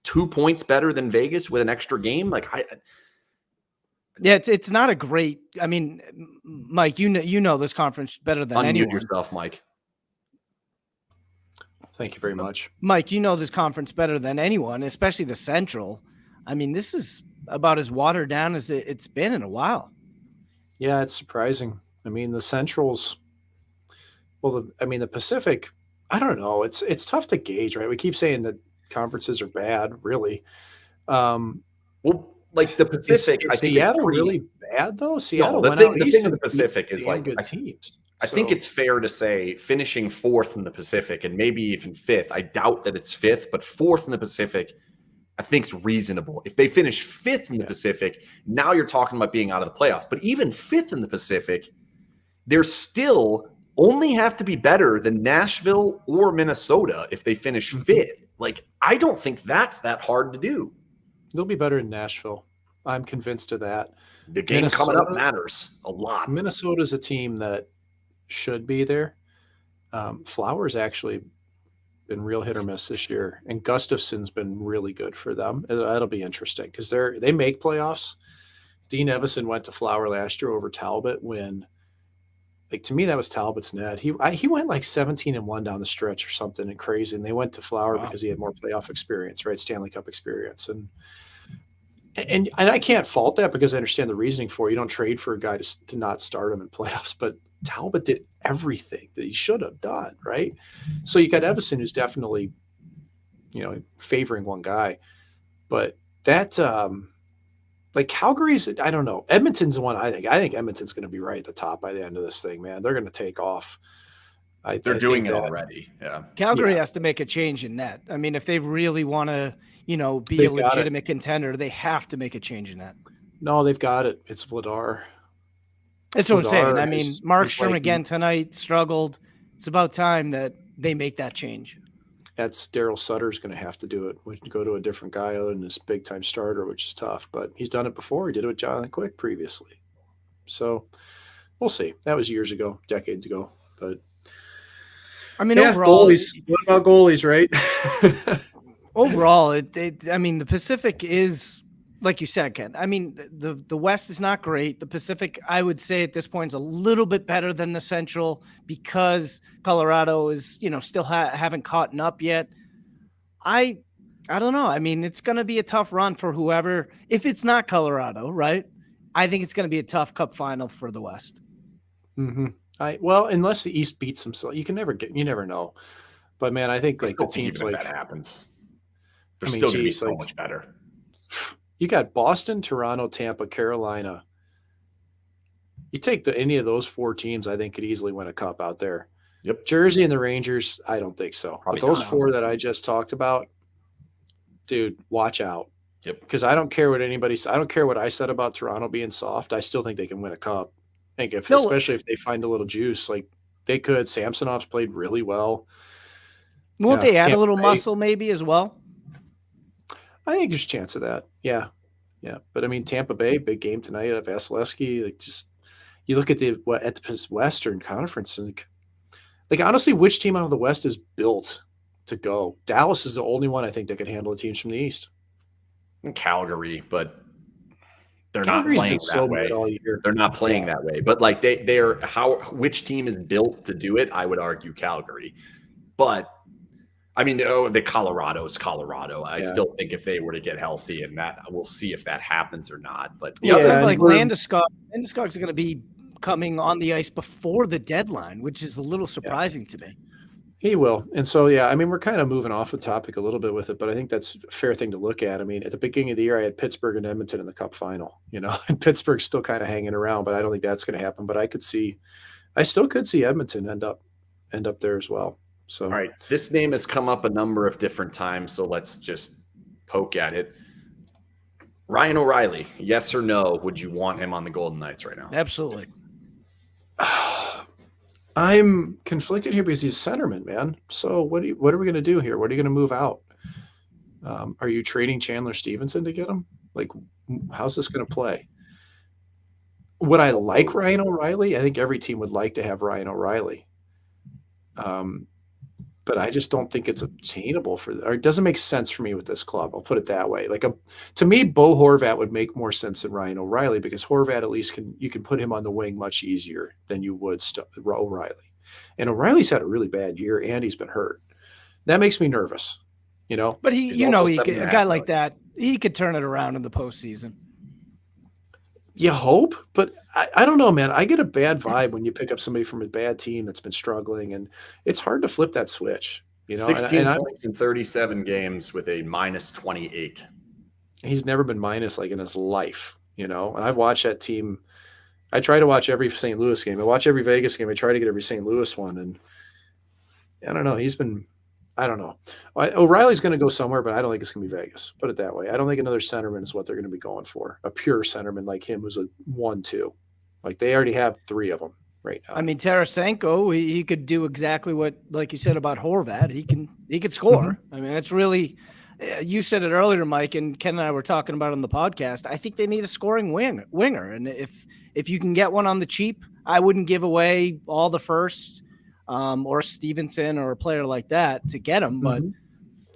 2 points better than Vegas with an extra game. Like, yeah, it's not a great. I mean, Mike, you know this conference better than anyone. Unmute yourself, Mike. Thank you very much, Mike. You know this conference better than anyone, especially the Central. I mean, this is about as watered down as it's been in a while. Yeah, it's surprising. I mean, the Centrals. Well, the Pacific. I don't know. It's tough to gauge, right? We keep saying that conferences are bad, really. Well, like the Pacific, is I think Seattle really bad though. Seattle. No, the thing in the Pacific is, like, good teams. I think it's fair to say finishing fourth in the Pacific, and maybe even fifth. I doubt that it's fifth, but fourth in the Pacific, I think, is reasonable. If they finish fifth in the Pacific, now you're talking about being out of the playoffs. But even fifth in the Pacific, they're still only have to be better than Nashville or Minnesota if they finish fifth. Like, I don't think that's that hard to do. They'll be better in Nashville. I'm convinced of that. The game coming up matters a lot. Minnesota's a team that should be there. Flowers actually been real hit or miss this year, and Gustafson's been really good for them. That'll be interesting because they make playoffs. Dean Evison went to Flower last year over Talbot when, like, to me, that was Talbot's net. He went like 17-1 down the stretch or something and crazy, and they went to Flower because he had more playoff experience, right? Stanley Cup experience. And I can't fault that because I understand the reasoning for it. You don't trade for a guy to not start him in playoffs, but Talbot did everything that he should have done, right? So you got Evison, who's definitely, favoring one guy. But that, like, Calgary's, I don't know. Edmonton's the one I think. I think Edmonton's going to be right at the top by the end of this thing, man. They're going to take off. They're doing it already. Yeah. Calgary has to make a change in net. I mean, if they really want to, be a legitimate contender, they have to make a change in that. No, they've got it. It's Vladar. That's what I'm saying. I mean, Markstrom again tonight struggled. It's about time that they make that change. That's Daryl Sutter's going to have to do it. We can go to a different guy other than this big-time starter, which is tough. But he's done it before. He did it with Jonathan Quick previously. So we'll see. That was years ago, decades ago. But I mean, overall, goalies. What about goalies, right? Overall, the Pacific is, like you said, Ken. I mean, the West is not great. The Pacific, I would say at this point, is a little bit better than the Central because Colorado is, still haven't caught up yet. I don't know. I mean, it's going to be a tough run for whoever. If it's not Colorado, right? I think it's going to be a tough Cup final for the West. Mm-hmm. Well, unless the East beats themselves, you never know. But man, I think like the teams even like if that happens, they're I mean, still going to be geez, so like, much better. you got Boston, Toronto, Tampa, Carolina. You take any of those 4 teams, I think could easily win a cup out there. Yep. Jersey and the Rangers, I don't think so. Probably but those not. 4 that I just talked about, dude, watch out. Yep. Because I don't care what I don't care what I said about Toronto being soft. I still think they can win a cup. I think especially if they find a little juice, like they could. Samsonov's played really well. Won't they add Tampa a little Bay, muscle maybe as well? I think there's a chance of that. Yeah. But I mean, Tampa Bay, big game tonight at Vasilevsky. Like, just you look at the Western Conference, and like honestly, which team out of the West is built to go? Dallas is the only one I think that can handle the teams from the East. Calgary, but they're Calgary's not playing been so that way. good all year. They're not playing that way. But like which team is built to do it? I would argue Calgary. But I mean, the Colorado is Colorado. I still think if they were to get healthy, and that we'll see if that happens or not. But it sounds like Landeskog's going to be coming on the ice before the deadline, which is a little surprising to me. He will. And so, I mean, we're kind of moving off the topic a little bit with it, but I think that's a fair thing to look at. I mean, at the beginning of the year, I had Pittsburgh and Edmonton in the Cup final, and Pittsburgh's still kind of hanging around, but I don't think that's going to happen. But I still could see Edmonton end up there as well. So, all right, this name has come up a number of different times, so let's just poke at it. Ryan O'Reilly, yes or no? Would you want him on the Golden Knights right now? Absolutely. I'm conflicted here because he's a centerman, man. So what are we going to do here? What are you going to move out? Are you trading Chandler Stevenson to get him? Like, how's this going to play? Would I like Ryan O'Reilly? I think every team would like to have Ryan O'Reilly. But I just don't think it's obtainable or it doesn't make sense for me with this club. I'll put it that way. To me, Bo Horvat would make more sense than Ryan O'Reilly because Horvat at least you can put him on the wing much easier than you would O'Reilly. And O'Reilly's had a really bad year and he's been hurt. That makes me nervous, But a guy like that, he could turn it around in the postseason. You hope, but I don't know, man. I get a bad vibe when you pick up somebody from a bad team that's been struggling, and it's hard to flip that switch. 16 points in 37 games with a -28. He's never been minus like in his life, And I've watched that team. I try to watch every St. Louis game. I watch every Vegas game. I try to get every St. Louis one, and I don't know. I don't know. O'Reilly's going to go somewhere, but I don't think it's going to be Vegas. Put it that way. I don't think another centerman is what they're going to be going for. A pure centerman like him who's a 1-2. Like they already have 3 of them right now. I mean, Tarasenko, he could do exactly what, like you said about Horvat. He could score. Mm-hmm. I mean, that's really. You said it earlier, Mike, and Ken and I were talking about it on the podcast. I think they need a scoring winger, and if you can get one on the cheap, I wouldn't give away all the firsts. Or Stevenson or a player like that to get him. But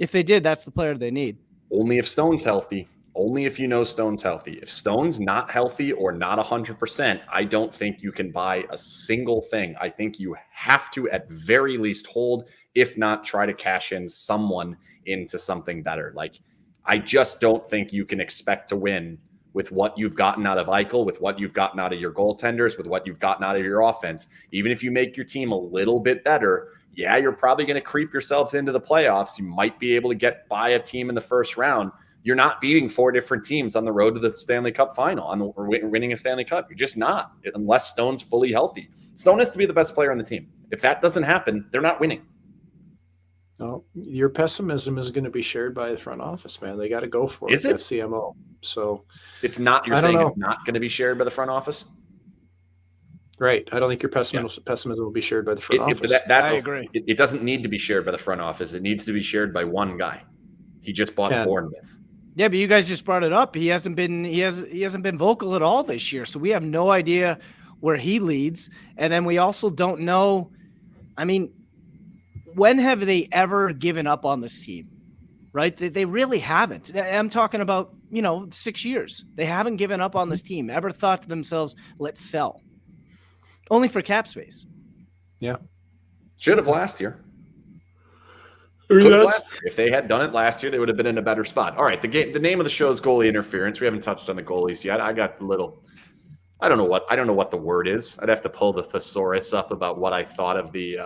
if they did, that's the player they need. Only if Stone's healthy. Only if Stone's healthy. If Stone's not healthy or not 100%, I don't think you can buy a single thing. I think you have to at very least hold, if not try to cash in someone into something better. Like, I just don't think you can expect to win with what you've gotten out of Eichel, with what you've gotten out of your goaltenders, with what you've gotten out of your offense. Even if you make your team a little bit better, you're probably going to creep yourselves into the playoffs. You might be able to get by a team in the first round. You're not beating 4 different teams on the road to the Stanley Cup final or winning a Stanley Cup. You're just not, unless Stone's fully healthy. Stone has to be the best player on the team. If that doesn't happen, they're not winning. No, your pessimism is going to be shared by the front office, man. They got to go for it. Is it? That's CMO. So it's not. You're saying it's not going to be shared by the front office, right? I don't think your pessimism will be shared by the front office. I agree. It doesn't need to be shared by the front office. It needs to be shared by one guy. He just bought Bournemouth. Yeah, but you guys just brought it up. He hasn't been vocal at all this year, so we have no idea where he leads. And then we also don't know. I mean, when have they ever given up on this team? Right? They really haven't. I'm talking about, 6 years. They haven't given up on this team. Ever thought to themselves, let's sell. Only for cap space. Yeah. Should have last year. If they had done it last year, they would have been in a better spot. All right, the name of the show is Goalie Interference. We haven't touched on the goalies yet. I got a little I don't know what the word is. I'd have to pull the thesaurus up about what I thought of the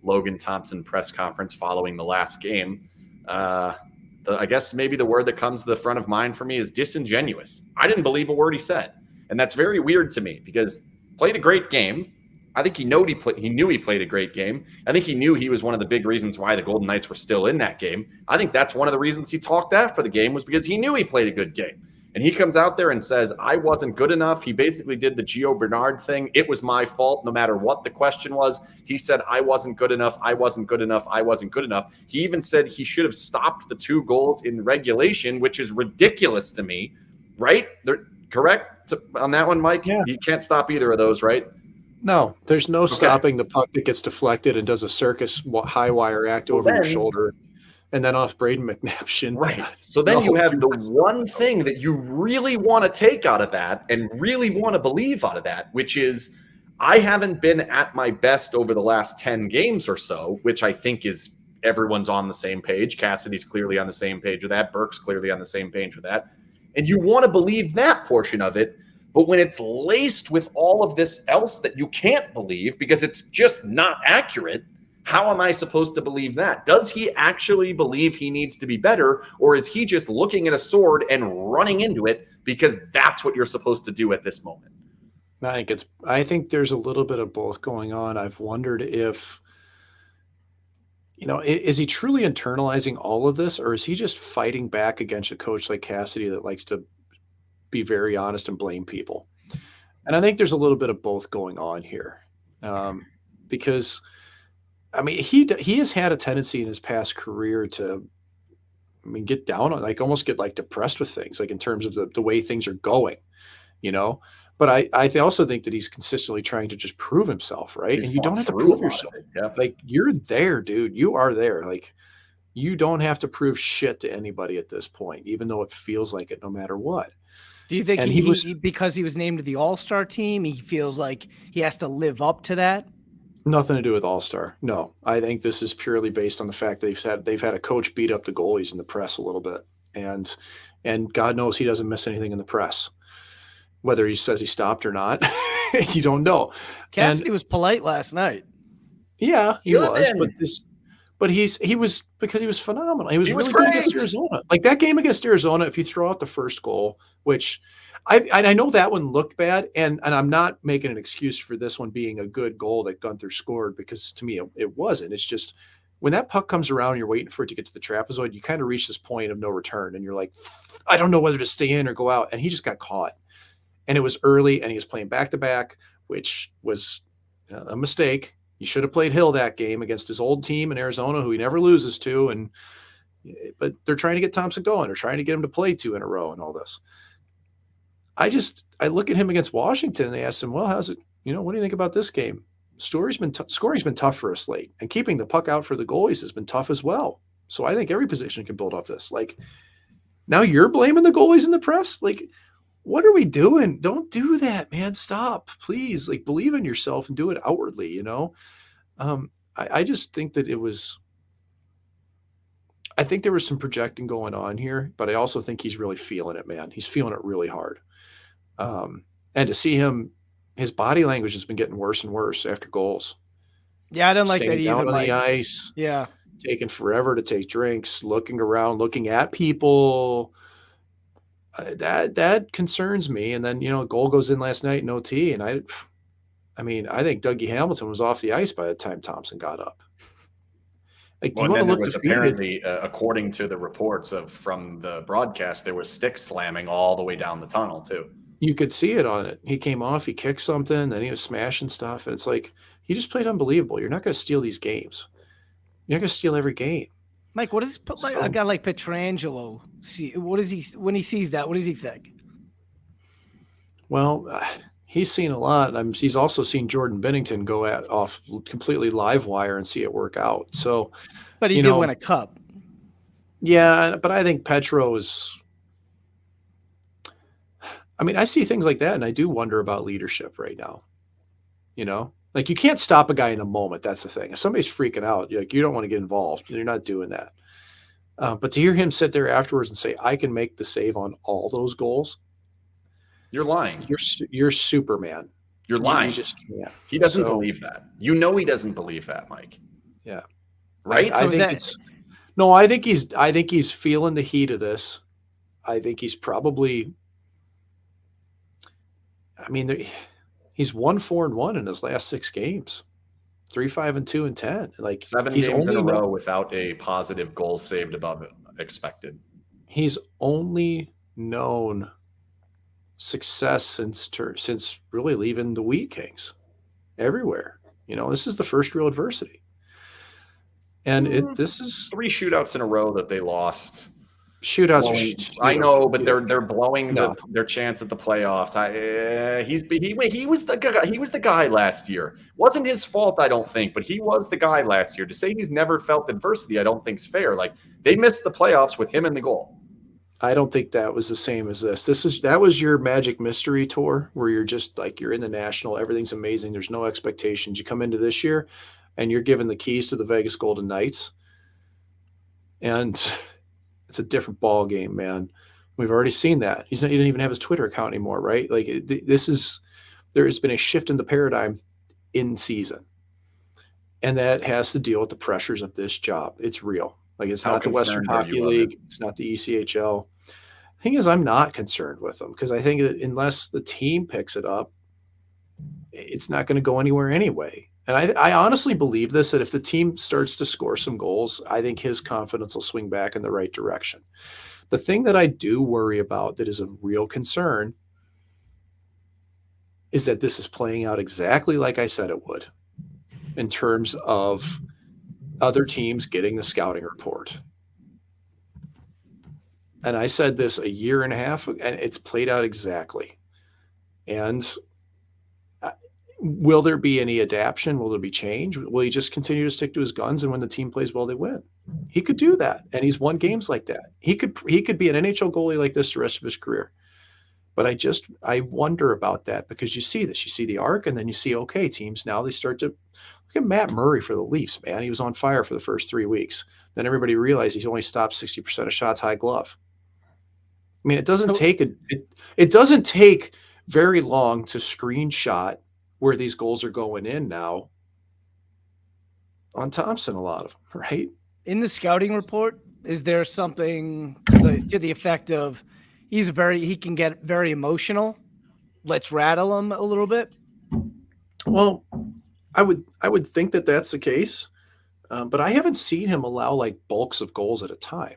Logan Thompson press conference following the last game. I guess maybe the word that comes to the front of mind for me is disingenuous. I didn't believe a word he said, and that's very weird to me because played a great game. I think he knew he played a great game. I think he knew he was one of the big reasons why the Golden Knights were still in that game. I think that's one of the reasons he talked after the game was because he knew he played a good game. And he comes out there and says, I wasn't good enough. He basically did the Gio Bernard thing. It was my fault no matter what the question was. He said, I wasn't good enough. I wasn't good enough. I wasn't good enough. He even said he should have stopped the 2 goals in regulation, which is ridiculous to me, right? They're correct on that one, Mike? Yeah. You can't stop either of those, right? No, there's no stopping the puck that gets deflected and does a circus high wire act over your shoulder and then off Braden McNabb's shin. Right. So then you have the one thing that you really want to take out of that and really want to believe out of that, which is I haven't been at my best over the last 10 games or so, which I think is everyone's on the same page. Cassidy's clearly on the same page with that. Burke's clearly on the same page with that. And you want to believe that portion of it. But when it's laced with all of this else that you can't believe because it's just not accurate, how am I supposed to believe that? Does he actually believe he needs to be better, or is he just looking at a sword and running into it because that's what you're supposed to do at this moment? I think there's a little bit of both going on. I've wondered if, is he truly internalizing all of this, or is he just fighting back against a coach like Cassidy that likes to be very honest and blame people? And I think there's a little bit of both going on here, because he has had a tendency in his past career to, get down on, almost get depressed with things, in terms of the way things are going, But I also think that he's consistently trying to just prove himself, right? And you don't have to prove yourself. Yeah. You're there, dude. You are there. You don't have to prove shit to anybody at this point, even though it feels like it, no matter what. Do you think because he was named to the All-Star team, he feels like he has to live up to that? Nothing to do with All-Star. No, I think this is purely based on the fact that they've had a coach beat up the goalies in the press a little bit, and God knows he doesn't miss anything in the press. Whether he says he stopped or not, you don't know. Cassidy was polite last night. Yeah, he was, but he was because he was phenomenal. He was really good against Arizona. That game against Arizona, if you throw out the first goal, which I know that one looked bad, and I'm not making an excuse for this one being a good goal that Gunther scored, because to me it wasn't. It's just when that puck comes around and you're waiting for it to get to the trapezoid, you kind of reach this point of no return, and you're like, I don't know whether to stay in or go out, and he just got caught. And it was early, and he was playing back-to-back, which was a mistake. He should have played Hill that game against his old team in Arizona, who he never loses to. But they're trying to get Thompson going. They're trying to get him to play 2 in a row and all this. I look at him against Washington, and they asked him, well, how's it, what do you think about this game? Scoring's been tough for us late, and keeping the puck out for the goalies has been tough as well. So I think every position can build off this. Now you're blaming the goalies in the press? What are we doing? Don't do that, man. Stop, please. Believe in yourself and do it outwardly, I just think that I think there was some projecting going on here, but I also think he's really feeling it, man. He's feeling it really hard. And to see him, his body language has been getting worse and worse after goals. Yeah, I don't like that either. Down on the ice. Yeah. Taking forever to take drinks, looking around, looking at people. That concerns me. And then, a goal goes in last night in OT, and I think Dougie Hamilton was off the ice by the time Thompson got up. You want to look defeated. Apparently, according to the reports from the broadcast, there was stick slamming all the way down the tunnel too. You could see it on it. He came off, he kicked something, then he was smashing stuff, and it's he just played unbelievable. You're not going to steal these games. You're not going to steal every game. Mike, what does a guy like Pietrangelo see? What is he when he sees that? What does he think? Well, he's seen a lot. He's also seen Jordan Binnington go off completely live wire and see it work out. So, but he did win a cup. Yeah, but I think Petro is. I see things like that, and I do wonder about leadership right now. You can't stop a guy in the moment. That's the thing. If somebody's freaking out, you don't want to get involved. You're not doing that. But to hear him sit there afterwards and say, I can make the save on all those goals. You're lying. You're Superman. You're lying. You just can't. He doesn't believe that. You know he doesn't believe that, Mike. Yeah. Right? I think he's feeling the heat of this. I think he's probably he's 1-4-1 in his last 6 games. 3-5-2-10. Like 7 games in a row without a positive goal saved above expected. He's only known success since really leaving the Wheat Kings everywhere. This is the first real adversity. And this is 3 shootouts in a row that they lost. Shootouts. I know, but they're blowing their chance at the playoffs. He was the guy. He was the guy last year. Wasn't his fault, I don't think, but he was the guy last year. To say he's never felt adversity, I don't think is fair. Like, they missed the playoffs with him in the goal. I don't think that was the same as this. That was your Magic Mystery Tour where you're just like, you're in the National, everything's amazing. There's no expectations. You come into this year and you're given the keys to the Vegas Golden Knights, and it's a different ball game, man. We've already seen that. He doesn't even have his Twitter account anymore, right? Like, there has been a shift in the paradigm in season, and that has to deal with the pressures of this job. It's real. Like, it's not the Western Hockey League. It's not the ECHL. The thing is, I'm not concerned with them because I think that unless the team picks it up, it's not going to go anywhere anyway. And I honestly believe this, that if the team starts to score some goals, I think his confidence will swing back in the right direction. The thing that I do worry about that is a real concern is that this is playing out exactly like I said it would in terms of other teams getting the scouting report. And I said this a year and a half, and it's played out exactly. And will there be any adaptation? Will there be change? Will he just continue to stick to his guns, and when the team plays well, they win? He could do that, and he's won games like that. He could be an NHL goalie like this the rest of his career. But I wonder about that, because you see this. You see the arc, and then you see, okay, teams now, they start to look at Matt Murray for the Leafs, man. He was on fire for the first 3 weeks. Then everybody realized he's only stopped 60% of shots high glove. I mean, it doesn't take very long to screenshot where these goals are going in now on Thompson, a lot of them, right? In the scouting report, is there something to the effect of he can get very emotional? Let's rattle him a little bit. Well, I would think that that's the case, but I haven't seen him allow like bulks of goals at a time.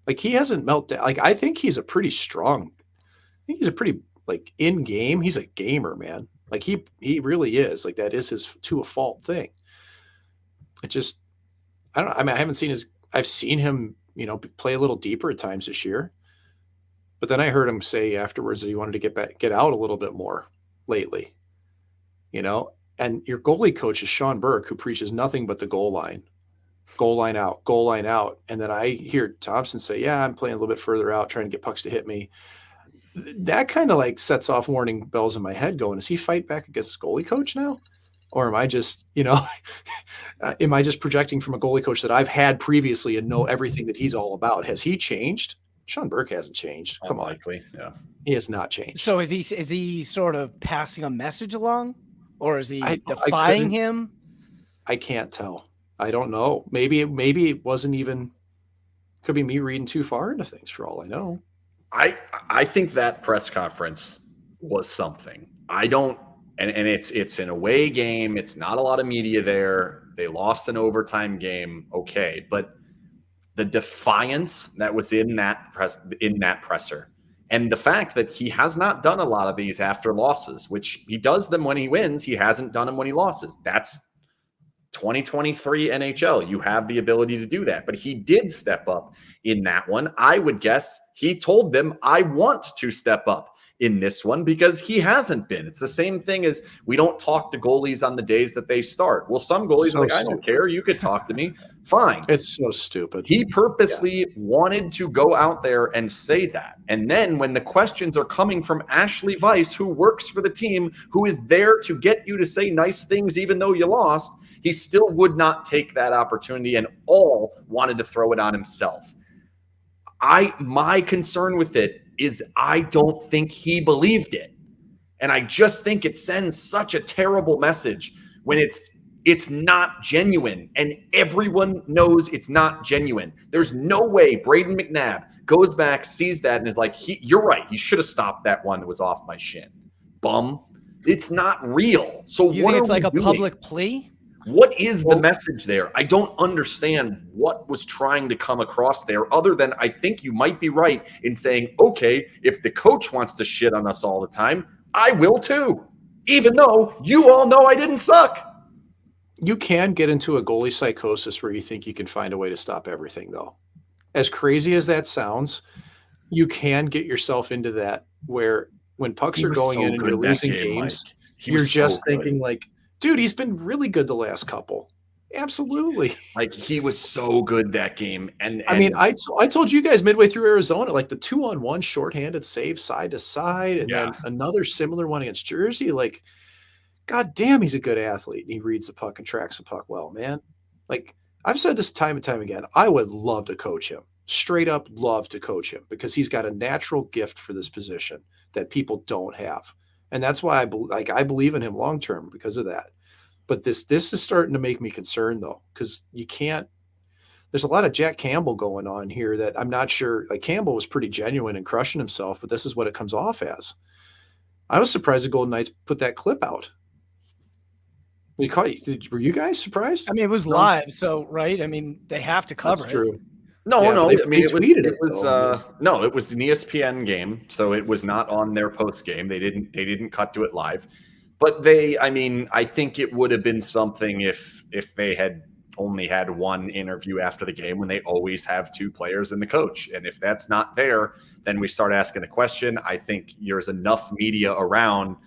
Like, he hasn't melted. Like, I think he's a pretty like in game. He's a gamer, man. Like, he really is. Like, that is his to a fault thing. It just, I don't know. I mean, I've seen him, play a little deeper at times this year, but then I heard him say afterwards that he wanted to get out a little bit more lately, and your goalie coach is Sean Burke, who preaches nothing but the goal line out, goal line out. And then I hear Thompson say, yeah, I'm playing a little bit further out, trying to get pucks to hit me. That kind of like sets off warning bells in my head going, is he fight back against his goalie coach now? Or am I just, am I just projecting from a goalie coach that I've had previously and know everything that he's all about? Has he changed? Sean Burke hasn't changed. Come on. Yeah. He has not changed. So is he sort of passing a message along, or is he defying him? I can't tell. I don't know. Maybe it wasn't even, could be me reading too far into things for all I know. I think that press conference was something. And it's an away game. It's not a lot of media there. They lost an overtime game. Okay. But the defiance that was in that presser, and the fact that he has not done a lot of these after losses, which he does them when he wins, he hasn't done them when he loses. That's 2023 NHL. You have the ability to do that. But he did step up in that one. I would guess he told them, I want to step up in this one, because he hasn't been. It's the same thing as we don't talk to goalies on the days that they start. Well, some goalies are like, I don't care. You could talk to me. Fine. It's so stupid. He purposely wanted to go out there and say that. And then when the questions are coming from Ashley Weiss, who works for the team, who is there to get you to say nice things even though you lost, he still would not take that opportunity and all wanted to throw it on himself. My concern with it is I don't think he believed it. And I just think it sends such a terrible message when it's not genuine, and everyone knows it's not genuine. There's no way Braden McNabb goes back, sees that, and is like, you're right. He should have stopped that one that was off my shin. Bum. It's not real. So You what think it's are like we a doing? public plea? What is the message there? I don't understand what was trying to come across there, other than I think you might be right in saying, okay, if the coach wants to shit on us all the time, I will too, even though you all know I didn't suck. You can get into a goalie psychosis where you think you can find a way to stop everything, though. As crazy as that sounds, you can get yourself into that where when pucks are going in and you're losing games, you're just thinking like, dude, he's been really good the last couple. Absolutely. Like, he was so good that game. And I mean, I told you guys midway through Arizona, like the 2-on-1 shorthanded save side to side, and then another similar one against Jersey. Like, God damn, he's a good athlete. And he reads the puck and tracks the puck well, man. Like, I've said this time and time again. I would love to coach him. Straight up love to coach him because he's got a natural gift for this position that people don't have. And that's why I believe in him long term because of that. But this is starting to make me concerned, though, because you can't. There's a lot of Jack Campbell going on here that I'm not sure. Like, Campbell was pretty genuine and crushing himself, but this is what it comes off as. I was surprised the Golden Knights put that clip out. Were you guys surprised? I mean, it was live, so right. I mean, they have to cover That's true. No. I mean, it was though. It was an ESPN game, so it was not on their post game. They didn't cut to it live. But I think it would have been something if they had only had one interview after the game, when they always have two players and the coach. And if that's not there, then we start asking the question. I think there's enough media around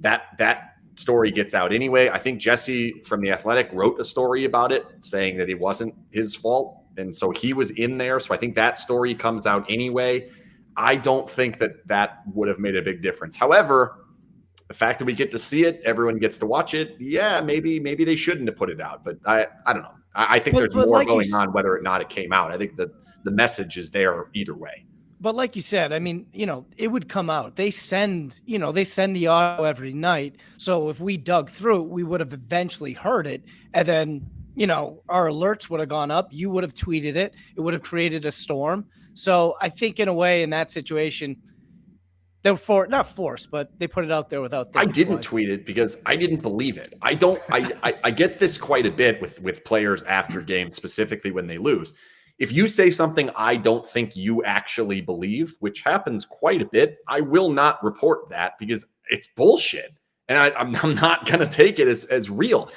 that story gets out anyway. I think Jesse from The Athletic wrote a story about it saying that it wasn't his fault. And so he was in there. So I think that story comes out anyway. I don't think that would have made a big difference. However, the fact that we get to see it, everyone gets to watch it. Yeah, maybe they shouldn't have put it out, but I don't know. I think there's more like going on whether or not it came out. I think that the message is there either way. But like you said, I mean, it would come out. They send the audio every night. So if we dug through, we would have eventually heard it. And then, our alerts would have gone up. You would have tweeted it. It would have created a storm. So I think in a way, in that situation, they were not forced, but they put it out there without thinking. I didn't tweet it because I didn't believe it. I get this quite a bit with players after games, specifically when they lose. If you say something I don't think you actually believe, which happens quite a bit, I will not report that because it's bullshit. And I'm not going to take it as real.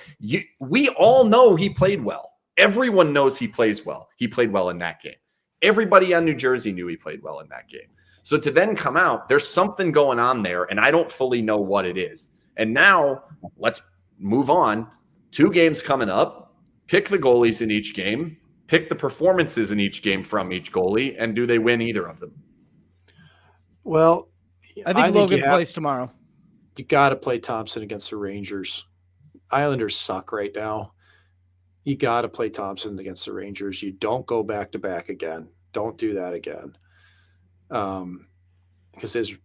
We all know he played well. Everyone knows he plays well. He played well in that game. Everybody on New Jersey knew he played well in that game. So to then come out, there's something going on there, and I don't fully know what it is. And now let's move on. 2 games coming up. Pick the goalies in each game. Pick the performances in each game from each goalie, and do they win either of them? Well, I think Logan plays tomorrow. You got to play Thompson against the Rangers. Islanders suck right now. You got to play Thompson against the Rangers. You don't go back-to-back again. Don't do that again. Because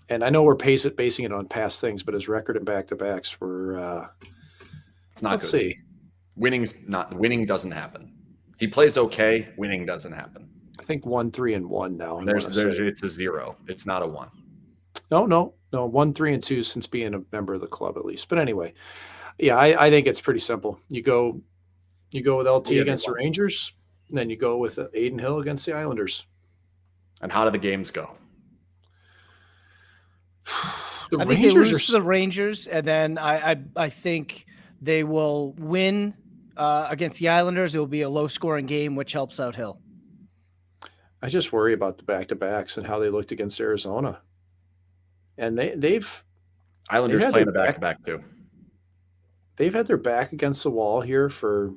and I know we're basing it on past things, but his record in back-to-backs were it's not let's good. See. Winning doesn't happen. He plays okay. Winning doesn't happen. I think 1-3-1 now. It's a 0. It's not a 1. No. 1-3-2 since being a member of the club at least. But anyway, yeah, I think it's pretty simple. You go with LT against the Rangers, and then you go with Aiden Hill against the Islanders. And how do the games go? I think they lose to the Rangers, and then I think they will win against the Islanders. It will be a low-scoring game, which helps out Hill. I just worry about the back-to-backs and how they looked against Arizona. And Islanders playing a back-to-back too. They've had their back against the wall here for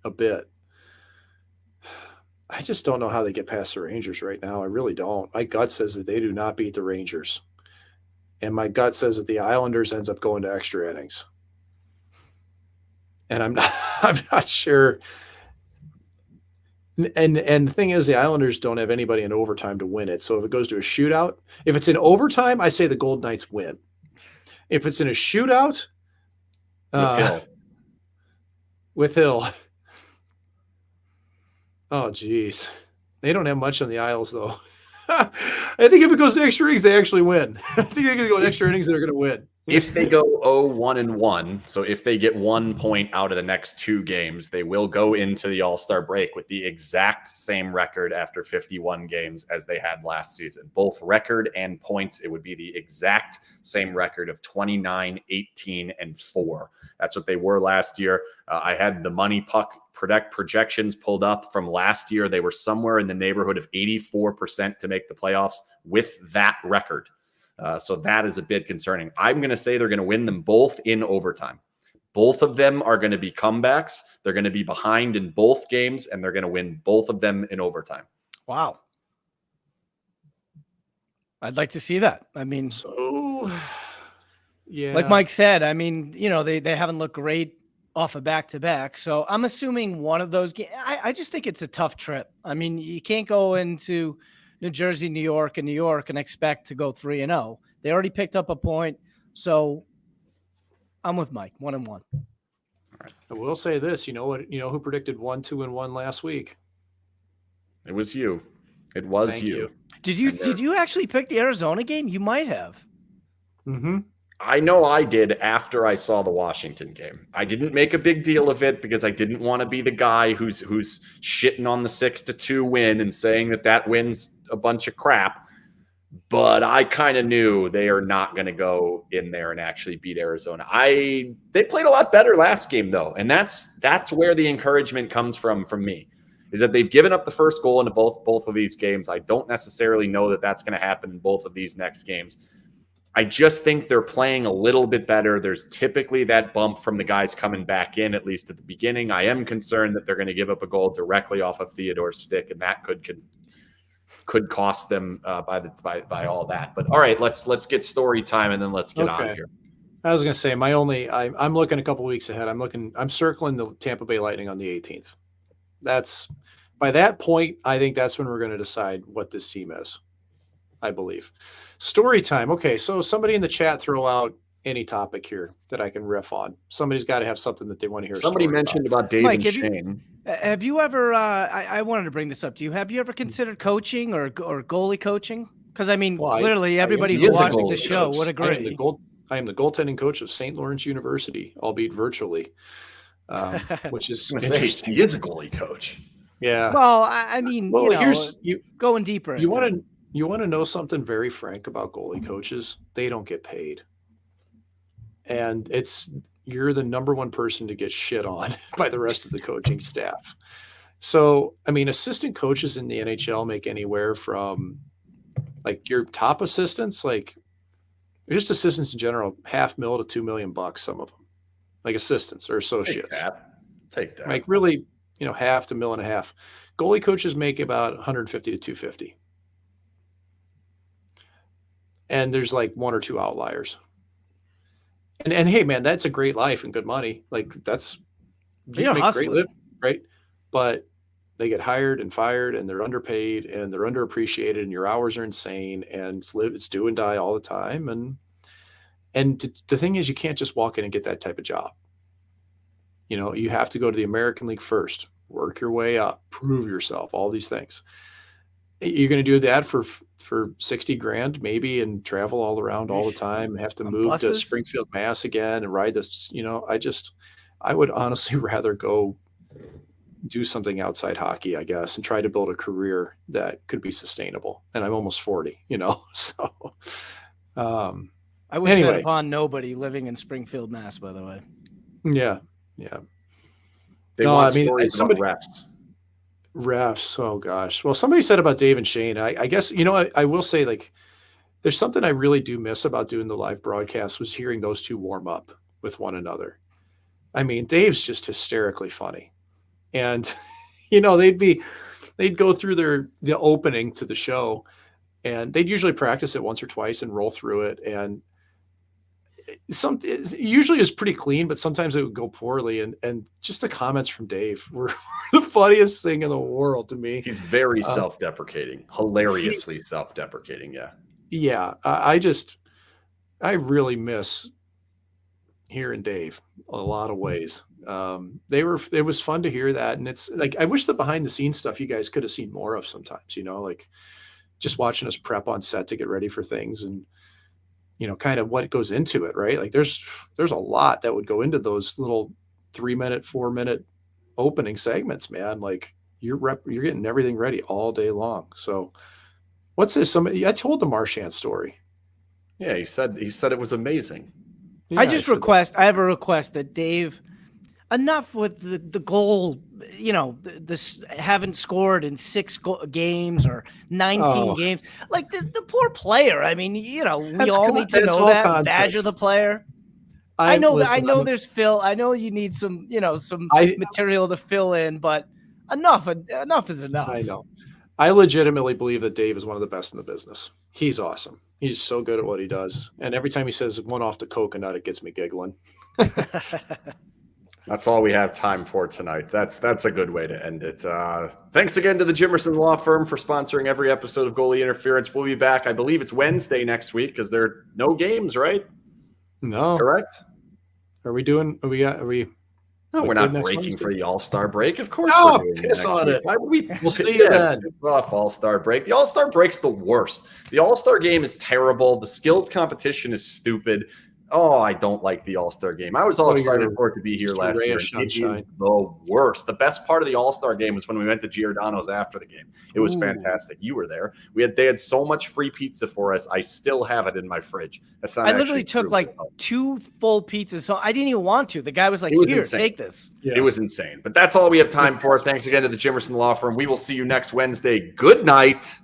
a bit. I just don't know how they get past the Rangers right now. I really don't. My gut says that they do not beat the Rangers. And my gut says that the Islanders ends up going to extra innings. And I'm not sure. And the thing is, the Islanders don't have anybody in overtime to win it. So if it goes to a shootout, if it's in overtime, I say the Golden Knights win. If it's in a shootout, with Hill. Oh, geez. They don't have much on the Isles, though. I think if it goes to extra innings, they actually win. I think they're going to go to extra innings, they're going to win. If they go 0-1-1, so if they get 1 point out of the next 2 games, they will go into the All-Star break with the exact same record after 51 games as they had last season. Both record and points, it would be the exact same record of 29, 18, and 4. That's what they were last year. I had the money puck projections pulled up from last year. They were somewhere in the neighborhood of 84% to make the playoffs with that record. So that is a bit concerning. I'm going to say they're going to win them both in overtime. Both of them are going to be comebacks. They're going to be behind in both games, and they're going to win both of them in overtime. Wow. I'd like to see that. I mean, so yeah, like Mike said, I mean, they haven't looked great off a back-to-back. So I'm assuming one of those games. I just think it's a tough trip. I mean, you can't go into New Jersey, New York, and expect to go 3-0. They already picked up a point. So I'm with Mike, 1-1. I will say this, who predicted 1-2-1 last week? It was you. It was Thank you. Did you actually pick the Arizona game? You might have. Mm-hmm. I know I did after I saw the Washington game. I didn't make a big deal of it because I didn't want to be the guy who's shitting on the 6-2 win and saying that win's a bunch of crap. But I kind of knew they are not going to go in there and actually beat Arizona. They played a lot better last game though, and that's where the encouragement comes from me. Is that they've given up the first goal into both of these games. I don't necessarily know that that's going to happen in both of these next games. I just think they're playing a little bit better. There's typically that bump from the guys coming back in, at least at the beginning. I am concerned that they're going to give up a goal directly off of Theodore's stick, and that could cost them by all that. But all right, let's get story time, and then let's get on here. I was going to say I'm looking a couple weeks ahead. I'm circling the Tampa Bay Lightning on the 18th. By that point, I think that's when we're going to decide what this team is. I believe. Story time. Okay, so somebody in the chat throw out any topic here that I can riff on. Somebody's got to have something that they want to hear. Somebody mentioned about Dave Mike, and Shane. Have you ever? I wanted to bring this up to you. Have you ever considered coaching or goalie coaching? Because I mean, clearly everybody who watches the show would agree. I am the goaltending coach of St. Lawrence University, albeit virtually, which is interesting. He is a goalie coach. Yeah. Well, I mean, here's going deeper. You want to know something very frank about goalie coaches? They don't get paid. And you're the number one person to get shit on by the rest of the coaching staff. So, I mean, assistant coaches in the NHL make anywhere from like your top assistants, like just assistants in general, $500,000 to $2 million, some of them, like assistants or associates. Take that. Like really, half to $1.5 million. Goalie coaches make about 150 to 250. And there's like one or two outliers. And hey, man, that's a great life and good money. Like you make great living, right? But they get hired and fired, and they're underpaid, and they're underappreciated, and your hours are insane, and it's do and die all the time. And the thing is, you can't just walk in and get that type of job. You have to go to the American League first, work your way up, prove yourself, all these things. You're going to do that for $60,000 maybe, and travel all around all the time, and have to move to Springfield, Mass again and ride this. I would honestly rather go do something outside hockey, I guess, and try to build a career that could be sustainable. And I'm almost 40, so. I wish that upon nobody living in Springfield, Mass, by the way. Yeah. They want stories about refs. Oh gosh. Well, somebody said about Dave and Shane. I guess, I will say, like, there's something I really do miss about doing the live broadcast was hearing those two warm up with one another. I mean, Dave's just hysterically funny. And, they'd go through the opening to the show, and they'd usually practice it once or twice and roll through it. And usually is pretty clean, but sometimes it would go poorly. And just the comments from Dave were the funniest thing in the world to me. He's very self-deprecating, hilariously self-deprecating. Yeah. Yeah. I really miss hearing Dave a lot of ways. It was fun to hear that. And it's like, I wish the behind the scenes stuff you guys could have seen more of sometimes, like just watching us prep on set to get ready for things and, kind of what goes into it, right? Like there's a lot that would go into those little 3-minute, 4-minute opening segments, man. Like you're getting everything ready all day long. So what's this? I told the Marchand story. Yeah. He said it was amazing. Yeah, I have a request that Dave, enough with the goal, this haven't scored in 6 games or 19 games. Like the poor player. I mean, we all need to know that. Badger the player. I know there's Phil. I know you need some material to fill in, but enough is enough. I know. I legitimately believe that Dave is one of the best in the business. He's awesome. He's so good at what he does. And every time he says one off the coconut, it gets me giggling. That's all we have time for tonight. That's a good way to end it. Thanks again to the Jimerson Law Firm for sponsoring every episode of Goalie Interference. We'll be back. I believe it's Wednesday next week because there are no games, right? No. Correct? Are we? No, we're not breaking Wednesday for the All-Star break. Of course we're doing piss on week. it. We'll see you then. Piss off All-Star break. The All-Star break's the worst. The All-Star game is terrible. The skills competition is stupid. Oh, I don't like the All-Star game. I was all excited for it to be here last year. It is the worst. The best part of the All-Star game was when we went to Giordano's after the game. It was fantastic. You were there. They had so much free pizza for us. I still have it in my fridge. That's not. I literally took like 2 full pizzas, so I didn't even want to. The guy was like, "Here, take this." Yeah. It was insane. But that's all we have time for. Thanks again to the Jimerson Law Firm. We will see you next Wednesday. Good night.